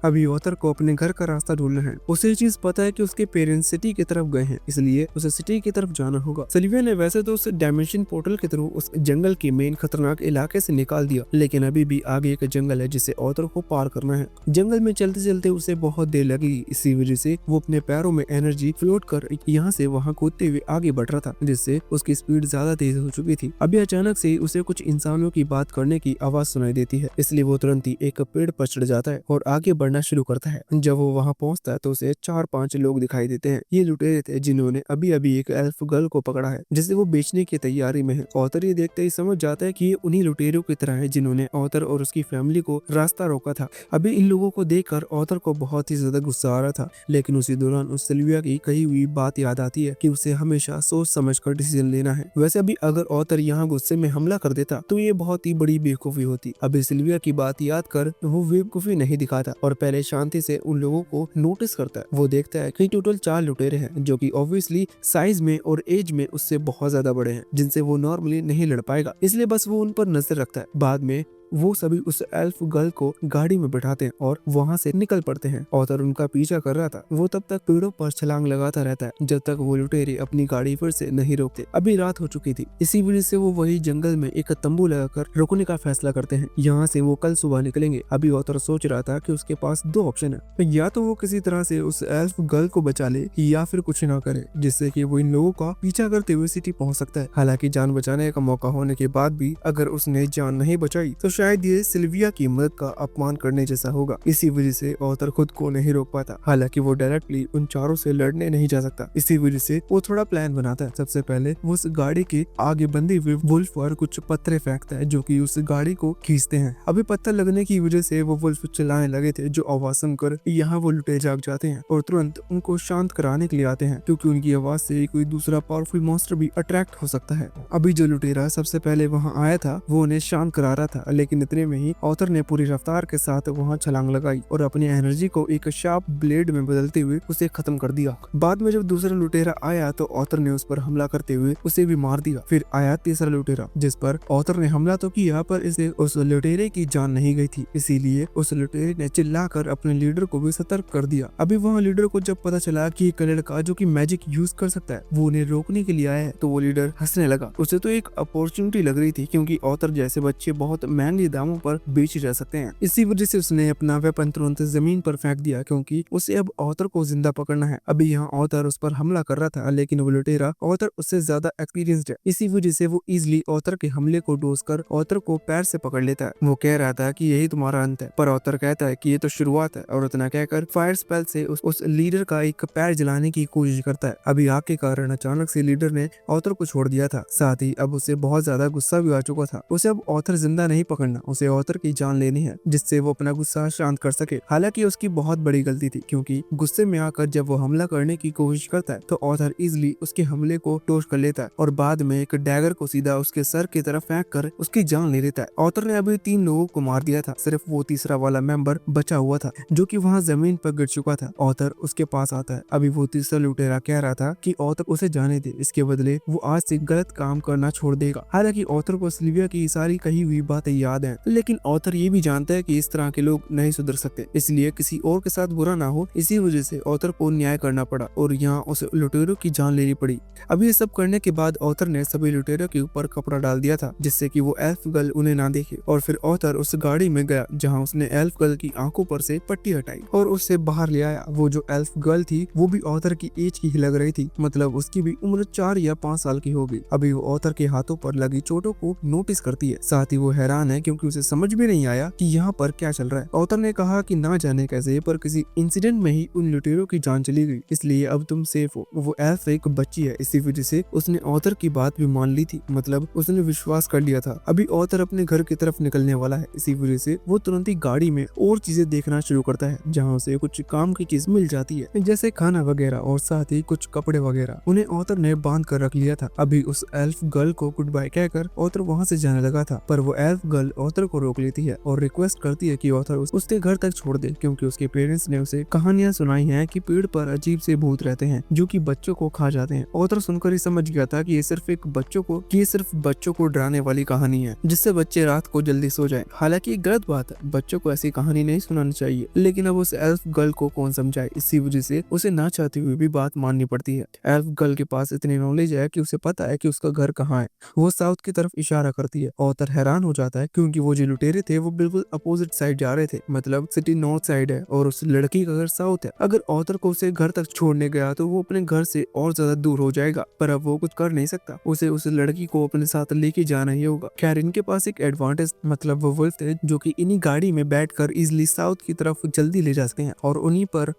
अभी ऑथर को अपने घर का रास्ता ढूंढना है। उसे ये चीज पता है कि उसके पेरेंट्स सिटी की तरफ गए हैं, इसलिए उसे सिटी की तरफ जाना होगा। सिल्विया ने वैसे तो उस डायमेंशन पोर्टल के थ्रू उस जंगल के मेन खतरनाक इलाके से निकाल दिया, लेकिन अभी भी आगे एक जंगल है जिसे ऑथर को पार करना है। जंगल में चलते चलते उसे बहुत देर लगेगी, इसी वजह से वो अपने पैरों में एनर्जी फ्लोट कर यहाँ से वहाँ कूदते हुए आगे बढ़ रहा था, जिससे उसकी स्पीड ज्यादा तेज हो चुकी थी। अभी अचानक से उसे कुछ इंसानों की बात करने की आवाज सुनाई देती है, इसलिए वो तुरंत ही एक पेड़ पर चढ़ जाता है और आगे बढ़ना शुरू करता है। जब वो वहाँ पहुँचता है तो उसे 4-5 लोग दिखाई देते हैं। ये लुटेरे थे जिन्होंने अभी अभी एक एल्फ गर्ल को पकड़ा है, जिसे वो बेचने की तैयारी में है। ऑथर ये देखते ही समझ जाता है कि ये उन्हीं लुटेरों की तरह है जिन्होंने ऑथर और उसकी फैमिली को रास्ता रोका था। अभी इन लोगों को देखकर ऑथर को बहुत ही ज्यादा गुस्सा आ रहा था, लेकिन उसी दौरान उस सिल्विया की कही हुई बात याद आती है कि उसे हमेशा सोच समझ कर डिसीजन लेना है। वैसे अभी अगर ऑथर यहाँ गुस्से में हमला कर देता तो ये बहुत ही बड़ी बेवकूफी होती। अभी सिल्विया की बात याद कर वो बेवकूफी नहीं दिखाता और पहले शांति से उन लोगों को नोटिस करता है। वो देखता है कि टोटल 4 लुटेरे हैं, जो कि ऑब्वियसली साइज में और एज में उससे बहुत ज्यादा बड़े हैं, जिनसे वो नॉर्मली नहीं लड़ पाएगा, इसलिए बस वो उन पर नजर रखता है। बाद में वो सभी उस एल्फ गर्ल को गाड़ी में बैठाते हैं और वहाँ से निकल पड़ते हैं। ऑथर उनका पीछा कर रहा था। वो तब तक पेड़ों पर छलांग लगाता रहता है जब तक वो लुटेरे अपनी गाड़ी फिर से नहीं रोकते। अभी रात हो चुकी थी, इसी वजह से वो वही जंगल में एक तंबू लगाकर रुकने का फैसला करते हैं। यहाँ से वो कल सुबह निकलेंगे। अभी ऑथर सोच रहा था कि उसके पास 2 ऑप्शन है, या तो वो किसी तरह से उस एल्फ गर्ल को बचा ले या फिर कुछ ना करे, जिससे कि वो इन लोगों का पीछा करते हुए सिटी पहुंच सकता है। हालांकि जान बचाने का मौका होने के बाद भी अगर उसने जान नहीं बचाई तो शायद ये सिल्विया की मदद का अपमान करने जैसा होगा। इसी वजह से ऑथर खुद को नहीं रोक पाता। हालांकि वो डायरेक्टली उन चारों से लड़ने नहीं जा सकता, इसी वजह से वो थोड़ा प्लान बनाता है। सबसे पहले वो उस गाड़ी के आगे बंधे हुए वुल्फ पर कुछ पत्थर फेंकता है, जो कि उस गाड़ी को खींचते हैं। अभी पत्थर लगने की वजह से वो वुल्फ चिल्लाने लगे थे, जो आवाज सुनकर यहाँ वो लुटेरे जाग जाते हैं और तुरंत उनको शांत कराने के लिए आते हैं, क्योंकि उनकी आवाज से कोई दूसरा पावरफुल मॉन्स्टर भी अट्रैक्ट हो सकता है। अभी जो लुटेरा सबसे पहले वहाँ आया था वो उन्हें शांत करा रहा था, लेकिन इतने में ही ऑथर ने पूरी रफ्तार के साथ वहाँ छलांग लगाई और अपनी एनर्जी को एक शार्प ब्लेड में बदलते हुए उसे खत्म कर दिया। बाद में जब दूसरा लुटेरा आया तो ऑथर ने उस पर हमला करते हुए उसे भी मार दिया। फिर आया तीसरा लुटेरा, जिस पर ऑथर ने हमला तो किया पर इसे उस लुटेरे की जान नहीं गई थी, इसीलिए उस लुटेरे ने चिल्लाकर अपने लीडर को भी सतर्क कर दिया। अभी वहाँ लीडर को जब पता चला कि एक लड़का जो कि मैजिक यूज कर सकता है वो उन्हें रोकने के लिए आया है, तो वो लीडर हंसने लगा। उसे तो एक अपॉर्चुनिटी लग रही थी, क्योंकि ऑथर जैसे बच्चे बहुत महंगे दामों पर बेचे जा सकते हैं। इसी वजह से उसने अपना वेपन तुरंत जमीन पर फेंक दिया, क्योंकि उसे अब ऑथर को जिंदा पकड़ना है। अभी यहाँ ऑथर उस पर हमला कर रहा था, लेकिन वो लुटेरा ऑथर उससे ज्यादा एक्सपीरियंस्ड है, इसी वजह से वो इजिली ऑथर के हमले को डोज कर ऑथर को पैर से पकड़ लेता है। वो कह रहा था कि यही तुम्हारा अंत है, पर ऑथर कहता है कि ये तो शुरुआत है, और उतना कहकर फायर स्पेल से उस लीडर का एक पैर जलाने की कोशिश करता है। अभी आग के कारण अचानक से लीडर ने ऑथर को छोड़ दिया था, साथ ही अब उसे बहुत ज्यादा गुस्सा भी आ चुका था। उसे अब ऑथर जिंदा नहीं पकड़ करना, उसे ऑथर की जान लेनी है जिससे वो अपना गुस्सा शांत कर सके। हालांकि उसकी बहुत बड़ी गलती थी क्योंकि गुस्से में आकर जब वो हमला करने की कोशिश करता है तो ऑथर इजिली उसके हमले को टोश कर लेता है और बाद में एक डैगर को सीधा उसके सर की तरफ फेंक कर उसकी जान ले लेता है। ऑथर ने अभी 3 लोगों को मार दिया था, सिर्फ वो तीसरा वाला मेंबर बचा हुआ था जो कि वहां जमीन पर गिर चुका था। ऑथर उसके पास आता है। अभी वो तीसरा लुटेरा कह रहा था कि ऑथर उसे जाने दे, इसके बदले वो आज से गलत काम करना छोड़ देगा। हालांकि ऑथर को सिल्विया की सारी कही हुई बातें याद हैं, लेकिन ऑथर ये भी जानता है कि इस तरह के लोग नहीं सुधर सकते, इसलिए किसी और के साथ बुरा ना हो, इसी वजह से ऑथर को न्याय करना पड़ा और यहाँ उसे लुटेरों की जान लेनी पड़ी। अभी ये सब करने के बाद ऑथर ने सभी लुटेरों के ऊपर कपड़ा डाल दिया था जिससे कि वो एल्फ गर्ल उन्हें ना देखे और फिर ऑथर उस गाड़ी में गया जहाँ उसने एल्फ गर्ल की आंखों पर से पट्टी हटाई और उससे बाहर ले आया। वो जो एल्फ गर्ल थी वो भी ऑथर की एज की ही लग रही थी, मतलब उसकी भी उम्र 4 या 5 साल की होगी। अभी वो ऑथर के हाथों पर लगी चोटों को नोटिस करती है, साथ ही वो हैरान है क्योंकि उसे समझ भी नहीं आया कि यहाँ पर क्या चल रहा है। ऑथर ने कहा कि ना जाने कैसे पर किसी इंसिडेंट में ही उन लुटेरों की जान चली गई, इसलिए अब तुम सेफ हो। वो एल्फ एक बच्ची है, इसी वजह से उसने ऑथर की बात भी मान ली थी, मतलब उसने विश्वास कर लिया था। अभी ऑथर अपने घर की तरफ निकलने वाला है, इसी वजह से वो तुरंत ही गाड़ी में और चीजें देखना शुरू करता है जहाँ उसे कुछ काम की चीज मिल जाती है जैसे खाना वगैरह और साथ ही कुछ कपड़े वगैरह। उन्हें ऑथर ने बांध कर रख लिया था। अभी उस एल्फ गर्ल को गुड बाय कहकर ऑथर वहाँ से जाने लगा था, पर वो एल्फ गर्ल ऑथर को रोक लेती है और रिक्वेस्ट करती है कि ऑथर उसके घर तक छोड़ दे क्योंकि उसके पेरेंट्स ने उसे कहानियां सुनाई हैं कि पेड़ पर अजीब से भूत रहते हैं जो कि बच्चों को खा जाते हैं। ऑथर सुनकर ही समझ गया था कि ये सिर्फ बच्चों को डराने वाली कहानी है जिससे बच्चे रात को जल्दी सो जाएं। हालांकि ये गलत बात है, बच्चों को ऐसी कहानी नहीं सुनानी चाहिए, लेकिन अब उस एल्फ गर्ल को कौन समझाए, इसी वजह से उसे ना चाहते हुए भी बात माननी पड़ती है। एल्फ गर्ल के पास इतनी नॉलेज है कि उसे पता है कि उसका घर कहाँ है। वो साउथ की तरफ इशारा करती है। ऑथर हैरान हो जाता है क्योंकि वो जो लुटेरे थे वो बिल्कुल अपोजिट साइड जा रहे थे, मतलब सिटी नॉर्थ साइड है और उस लड़की का घर साउथ है। अगर ऑथर को उसे घर तक छोड़ने गया तो वो अपने घर से और ज्यादा दूर हो जाएगा, पर अब वो कुछ कर नहीं सकता, उसे उस लड़की को अपने साथ लेके जाना ही होगा। खैर इनके पास एक एडवांटेज, मतलब वो वुल्फ थे जो कि इन्हीं गाड़ी में बैठकर इजिली साउथ की तरफ जल्दी ले जा सकते हैं और उन्हीं पर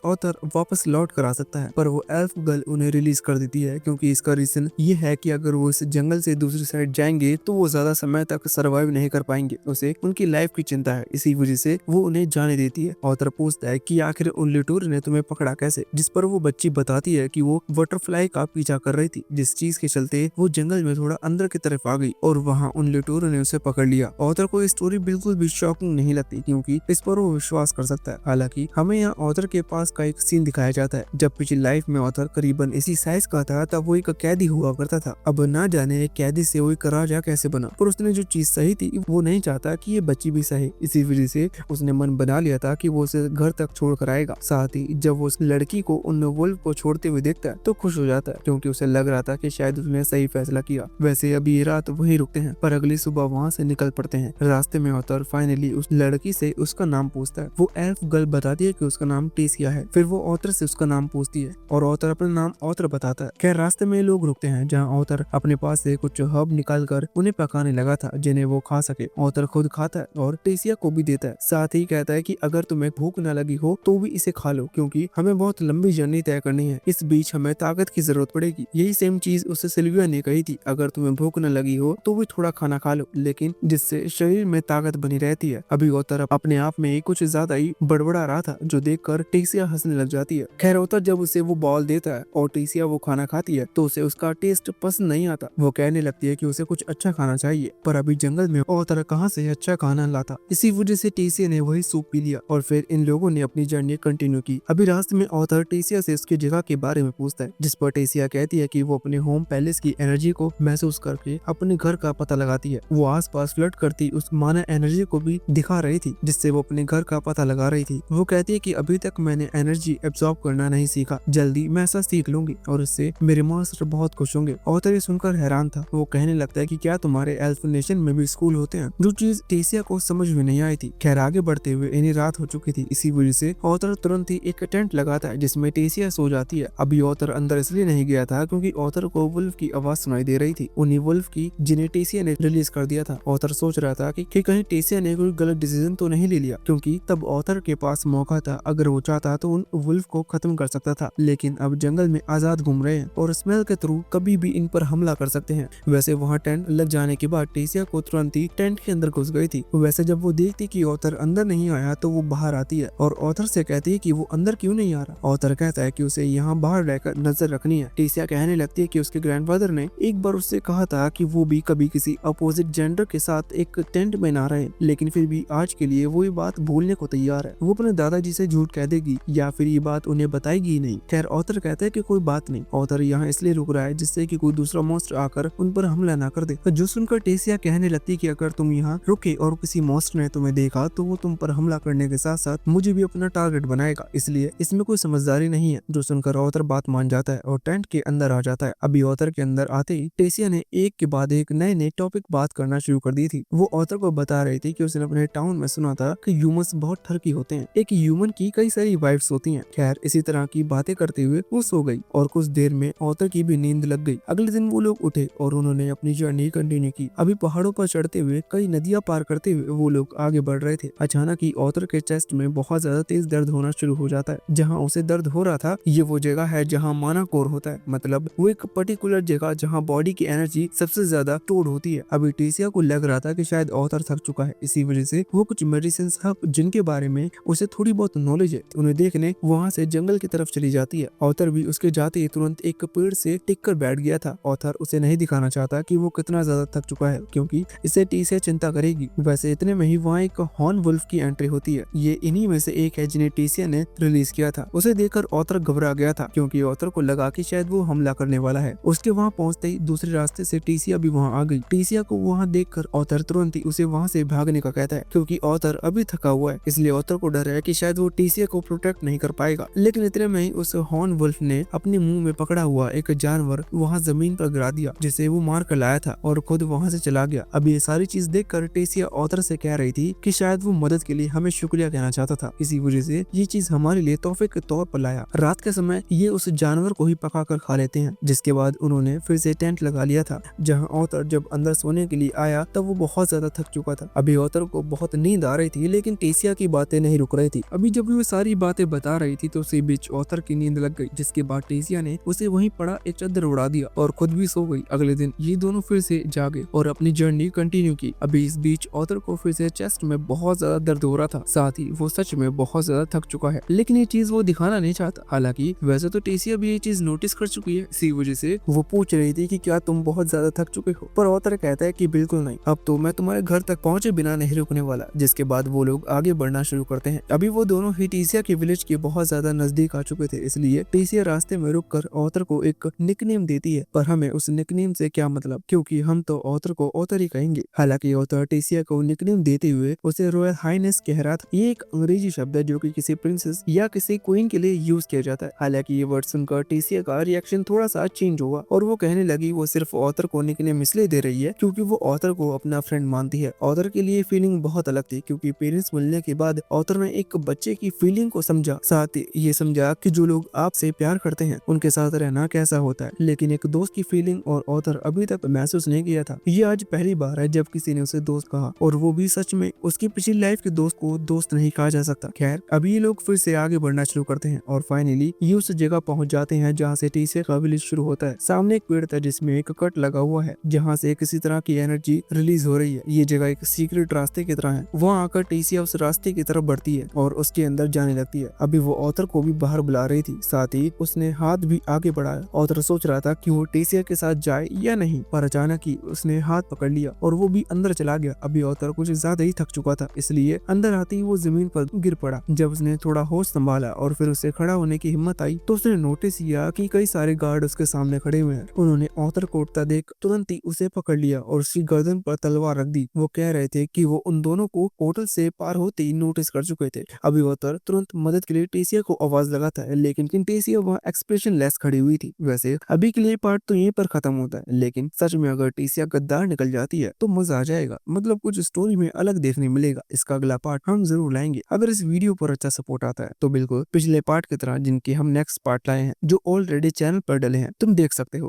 ऑथर वापस लौट कर आ सकता है। पर वो एल्फ गर्ल उन्हें रिलीज कर देती है क्योंकि इसका रीजन ये है कि अगर वो इस जंगल से दूसरी साइड जाएंगे तो वो ज्यादा समय तक सर्वाइव नहीं कर पाएंगे, उसे उनकी लाइफ की चिंता है, इसी वजह से वो उन्हें जाने देती है। ऑथर पूछता है कि आखिर उन लुटेरों ने तुम्हें पकड़ा कैसे, जिस पर वो बच्ची बताती है कि वो बटरफ्लाई का पीछा कर रही थी, जिस चीज के चलते वो जंगल में थोड़ा अंदर की तरफ आ गई और वहाँ उन लुटेरों ने उसे पकड़ लिया। ऑथर को स्टोरी बिल्कुल भी शॉकिंग नहीं लगती क्योंकि इस पर वो विश्वास कर सकता है। हालांकि हमें यहाँ ऑथर के पास का एक सीन दिखाया जाता है जब पिछली लाइफ में ऑथर करीबन इसी साइज का था, तब वो एक कैदी हुआ करता था। अब ना जाने एक कैदी से वो एक राजा कैसे बना, पर उसने जो चीज सही थी वो नहीं चाहता कि ये बच्ची भी सही, इसी वजह से उसने मन बना लिया था कि वो उसे घर तक छोड़ कर आएगा। साथ ही जब वो उस लड़की को उन वुल्फ को छोड़ते हुए देखता है तो खुश हो जाता है क्योंकि उसे लग रहा था कि शायद उसने सही फैसला किया। वैसे अभी ये रात वहीं रुकते हैं, पर अगली सुबह वहाँ से निकल पड़ते हैं। रास्ते में ऑथर फाइनली उस लड़की से उसका नाम पूछता है। वो एल्फ गर्ल बताती है कि उसका नाम टेसिया है। फिर वो ऑथर से उसका नाम पूछती है और ऑथर अपना नाम ऑथर बताता है। खैर रास्ते में लोग रुकते हैं जहाँ ऑथर अपने पास से कुछ हर्ब निकाल कर उन्हें पकाने लगा था जिन्हें वो खा सके। ऑथर खुद खाता है और टेसिया को भी देता है, साथ ही कहता है कि अगर तुम्हें भूख न लगी हो तो भी इसे खा लो क्योंकि हमें बहुत लंबी जर्नी तय करनी है, इस बीच हमें ताकत की जरूरत पड़ेगी। यही सेम चीज उससे सिल्विया ने कही थी, अगर तुम्हें भूख न लगी हो तो भी थोड़ा खाना खा लो, लेकिन जिससे शरीर में ताकत बनी रहती है। अभी ऑथर अपने आप में कुछ ज्यादा ही बड़बड़ा रहा था जो देखकर टेसिया हंसने लग जाती है। खैर ऑथर जब उसे वो बॉल देता है और टेसिया वो खाना खाती है तो उसे उसका टेस्ट पसंद नहीं आता। वो कहने लगती है कि उसे कुछ अच्छा खाना चाहिए, पर अभी जंगल में ऑथर कहाँ से अच्छा खाना लाता। इसी वजह से टेसिया ने वही सूप पी लिया और फिर इन लोगों ने अपनी जर्नी कंटिन्यू की। अभी रास्ते में ऑथर टेसिया से उसकी जगह के बारे में पूछता है, जिस पर टेसिया कहती है कि वो अपने होम पैलेस की एनर्जी को महसूस करके अपने घर का पता लगाती है। वो आसपास फ्लर्ट करती उस माना एनर्जी को भी दिखा रही थी जिससे वो अपने घर का पता लगा रही थी। वो कहती है कि अभी तक मैंने एनर्जी एब्जॉर्ब करना नहीं सीखा, जल्दी मैं ऐसा सीख लूंगी और इससे मेरे मास्टर बहुत खुश होंगे। ऑथर ये सुनकर हैरान था। वो कहने लगता है कि क्या तुम्हारे एल्फ नेशन में भी स्कूल होते हैं, जो चीज टेसिया को समझ में नहीं आई थी। खैर आगे बढ़ते हुए इन्हें रात हो चुकी थी, इसी वजह से ऑथर तुरंत ही एक टेंट लगाता है जिसमें टेसिया सो जाती है। अभी ऑथर अंदर इसलिए नहीं गया था क्योंकि ऑथर को वुल्फ की आवाज सुनाई दे रही थी, उन्हीं वुल्फ की जिन्हें टेसिया ने रिलीज कर दिया था। ऑथर सोच रहा था कि कहीं टेसिया ने कोई गलत डिसीजन तो नहीं ले लिया, क्योंकि तब ऑथर के पास मौका था, अगर वो चाहता तो उन वुल्फ को खत्म कर सकता था, लेकिन अब जंगल में आजाद घूम रहे हैं और स्मेल के थ्रू कभी भी इन पर हमला कर सकते हैं। वैसे वहाँ टेंट लग जाने के बाद टेसिया को तुरंत ही टेंट के अंदर घुस गई थी। वैसे जब वो देखती कि ऑथर अंदर नहीं आया तो वो बाहर आती है और ऑथर से कहती है कि वो अंदर क्यों नहीं आ रहा। ऑथर कहता है कि उसे यहाँ बाहर रहकर नजर रखनी है। टेसिया कहने लगती है कि उसके ग्रैंडफादर ने एक बार उससे कहा था कि वो भी कभी किसी अपोजिट जेंडर के साथ एक टेंट में ना रहे, लेकिन फिर भी आज के लिए वो ये बात भूलने को तैयार है। वो अपने दादाजी से झूठ कह देगी या फिर ये बात उन्हें बताएगी ही नहीं। खैर ऑथर कहता है कि कोई बात नहीं, ऑथर यहाँ इसलिए रुक रहा है जिससे कि कोई दूसरा मॉन्स्टर आकर उन पर हमला ना कर दे। जो सुनकर टेसिया कहने लगती कि अगर तुम यहाँ रुके और किसी मॉन्स्टर ने तुम्हें देखा तो वो तुम पर हमला करने के साथ साथ मुझे भी अपना टारगेट बनाएगा, इसलिए इसमें कोई समझदारी नहीं है। जो सुनकर ऑथर बात मान जाता है और टेंट के अंदर आ जाता है। अभी ऑथर के अंदर आते ही टेसिया ने एक के बाद एक नए नए टॉपिक बात करना शुरू कर दी थी। वो ऑथर को बता रही थी कि उसने अपने टाउन में सुना था कि ह्यूमंस बहुत ठरकी होते हैं, एक ह्यूमन की कई सारी वाइफ्स होती हैं। खैर इसी तरह की बातें करते हुए वो सो गई और कुछ देर में ऑथर की भी नींद लग गई। अगले दिन वो लोग उठे और उन्होंने अपनी जर्नी कंटिन्यू की। अभी पहाड़ों पर चढ़ते हुए कई नदियां पार करते हुए वो लोग आगे बढ़ रहे थे। अचानक ही ऑथर के चेस्ट में बहुत ज्यादा तेज दर्द होना शुरू हो जाता है। जहाँ उसे दर्द हो रहा था ये वो जगह है जहाँ माना कोर होता है, मतलब वो एक पर्टिकुलर जगह जहाँ बॉडी की एनर्जी सबसे ज्यादा स्टोर होती है। अभी टेसिया को लग रहा था कि शायद ऑथर थक चुका है, इसी वजह से वो कुछ मेडिसिन जिनके बारे में उसे थोड़ी बहुत नॉलेज है उन्हें देखने वहाँ से जंगल की तरफ चली जाती है। ऑथर भी उसके जाते ही तुरंत एक पेड़ से टिक कर बैठ गया था। ऑथर उसे नहीं दिखाना चाहता कि वो कितना ज्यादा थक चुका है क्योंकि इससे टेसिया चिंता करेगी। वैसे इतने में ही वहाँ एक हॉर्न वुल्फ की एंट्री होती है। ये इन्हीं में से एक है जिन्हें टेसिया ने रिलीज किया था। उसे देखकर ऑथर घबरा गया था क्योंकि ऑथर को लगा कि शायद वो हमला करने वाला है। उसके वहाँ पहुंचते ही दूसरे रास्ते से टेसिया भी वहाँ आ गई। टेसिया को वहाँ देखकर ऑथर तुरंत ही उसे वहाँ से भागने का कहता है क्योंकि ऑथर अभी थका हुआ है, इसलिए ऑथर को डर है कि शायद वो टेसिया को प्रोटेक्ट नहीं कर पाएगा। लेकिन इतने में ही उस हॉर्न वुल्फ ने अपने मुंह में पकड़ा हुआ एक जानवर वहाँ जमीन पर गिरा दिया जिसे वो मार कर लाया था और खुद वहाँ से चला गया। अब ये सारी चीज देखकर टेसिया ऑथर से कह रही थी कि शायद वो मदद के लिए हमें शुक्रिया कहना चाहता था, इसी वजह से ये चीज हमारे लिए तोहफे के तौर पर लाया। रात के समय ये उस जानवर को ही पका कर खा लेते हैं। जिसके बाद उन्होंने फिर से टेंट लगा लिया था। जहाँ ऑथर जब अंदर सोने के लिए आया तब वो बहुत ज्यादा थक चुका था। अभी ऑथर को बहुत नींद आ रही थी लेकिन टेसिया की बातें नहीं रुक रही थी। अभी जब वो सारी बातें बता रही थी तो उसी बीच ऑथर की नींद लग गई, जिसके बाद टेसिया ने उसे वहीं पड़ा एक चादर उड़ा दिया और खुद भी सो गई। अगले दिन ये दोनों फिर से जागे और अपनी जर्नी कंटिन्यू की। अभी इस बीच ऑथर को फिर से चेस्ट में बहुत ज्यादा दर्द हो रहा था, साथ ही वो सच में बहुत ज्यादा थक चुका है, लेकिन ये चीज वो दिखाना नहीं चाहता। हालांकि वैसे तो टेसिया भी ये चीज नोटिस कर चुकी है, इसी वजह से वो पूछ रही थी कि क्या तुम बहुत ज्यादा थक चुके हो, पर ऑथर कहता है कि बिल्कुल नहीं, अब तो मैं तुम्हारे घर तक पहुंचे बिना नहीं रुकने वाला। जिसके बाद वो लोग आगे बढ़ना शुरू करते हैं। अभी वो दोनों ही टेसिया के विलेज के बहुत ज्यादा नजदीक आ चुके थे, इसलिए टेसिया रास्ते में रुककर ऑथर को एक निकनेम देती है, पर हमें उस निकनेम से क्या मतलब, क्योंकि हम तो ऑथर को ऑथर ही कहेंगे। हालांकि ऑथर टेसिया को निकनेम देते हुए उसे रॉयल हाइनेस कह रहा था। ये एक अंग्रेजी शब्द है जो कि किसी प्रिंसेस या किसी क्वीन के लिए यूज किया जाता है। हालांकि ये वर्ड सुनकर टेसिया का रिएक्शन थोड़ा सा चेंज हुआ और वो कहने लगी वो सिर्फ ऑथर को निकनेम इसलिए दे रही है क्योंकि वो ऑथर को अपना फ्रेंड मानती है। ऑथर के लिए फीलिंग बहुत अलग थी क्योंकि पेरेंट्स मिलने के बाद ऑथर ने एक बच्चे की फीलिंग को समझा, साथ ही ये समझा कि जो लोग आपसे प्यार करते हैं उनके साथ रहना कैसा होता है, लेकिन एक दोस्त की फीलिंग और ऑथर अभी तक महसूस नहीं किया था। ये आज पहली बार है जब किसी ने उसे दोस्त कहा, और वो भी सच में। उसकी पिछली लाइफ के दोस्त को दोस्त नहीं कहा जा सकता। खैर अभी ये लोग फिर से आगे बढ़ना शुरू करते हैं और फाइनली ये उस जगह पहुंच जाते हैं जहाँ से टेसिया का विलेज शुरू होता है। सामने एक पेड़ था जिसमें एक कट लगा हुआ है जहाँ से किसी तरह की एनर्जी रिलीज हो रही है। ये जगह एक सीक्रेट रास्ते की तरह है। वहाँ आकर टेसिया उस रास्ते की तरफ बढ़ती है और उसके अंदर जाने लगती है। अभी वो ऑथर को भी बाहर बुला रही थी, साथ ही उसने हाथ भी आगे बढ़ाया। ऑथर सोच रहा था कि वो टेसिया के साथ जाए या नहीं, पर अचानक ही उसने हाथ पकड़ लिया और वो भी अंदर चला गया। अभी ऑथर कुछ ज्यादा ही थक चुका था, इसलिए अंदर आते ही वो जमीन पर गिर पड़ा। जब उसने थोड़ा होश संभाला और फिर उसे खड़ा होने की हिम्मत आई तो उसने नोटिस किया कि कई सारे गार्ड उसके सामने खड़े हुए हैं। उन्होंने ऑथर को उठता देख तुरंत ही उसे पकड़ लिया और उसकी गर्दन पर तलवार रख दी। वो कह रहे थे कि वो उन दोनों को होटल से पार होते ही नोटिस कर चुके थे। अभी ऑथर तुरंत मदद के लिए टेसिया को आवाज लगाता है, लेकिन टेसिया वहाँ एक्सप्रेशन लेस खड़ी हुई थी। वैसे अभी के लिए पार्ट तो यहीं पर खत्म होता है, लेकिन सच में अगर टेसिया गद्दार निकल जाती है तो मजा आ जाएगा, मतलब कुछ स्टोरी में अलग देखने मिलेगा। इसका अगला पार्ट हम जरूर लाएंगे। अगर इस वीडियो पर अच्छा सपोर्ट आता है तो बिल्कुल पिछले पार्ट की तरह जिनके हम नेक्स्ट पार्ट लाए हैं जो ऑलरेडी चैनल पर डले हैं तुम देख सकते हो।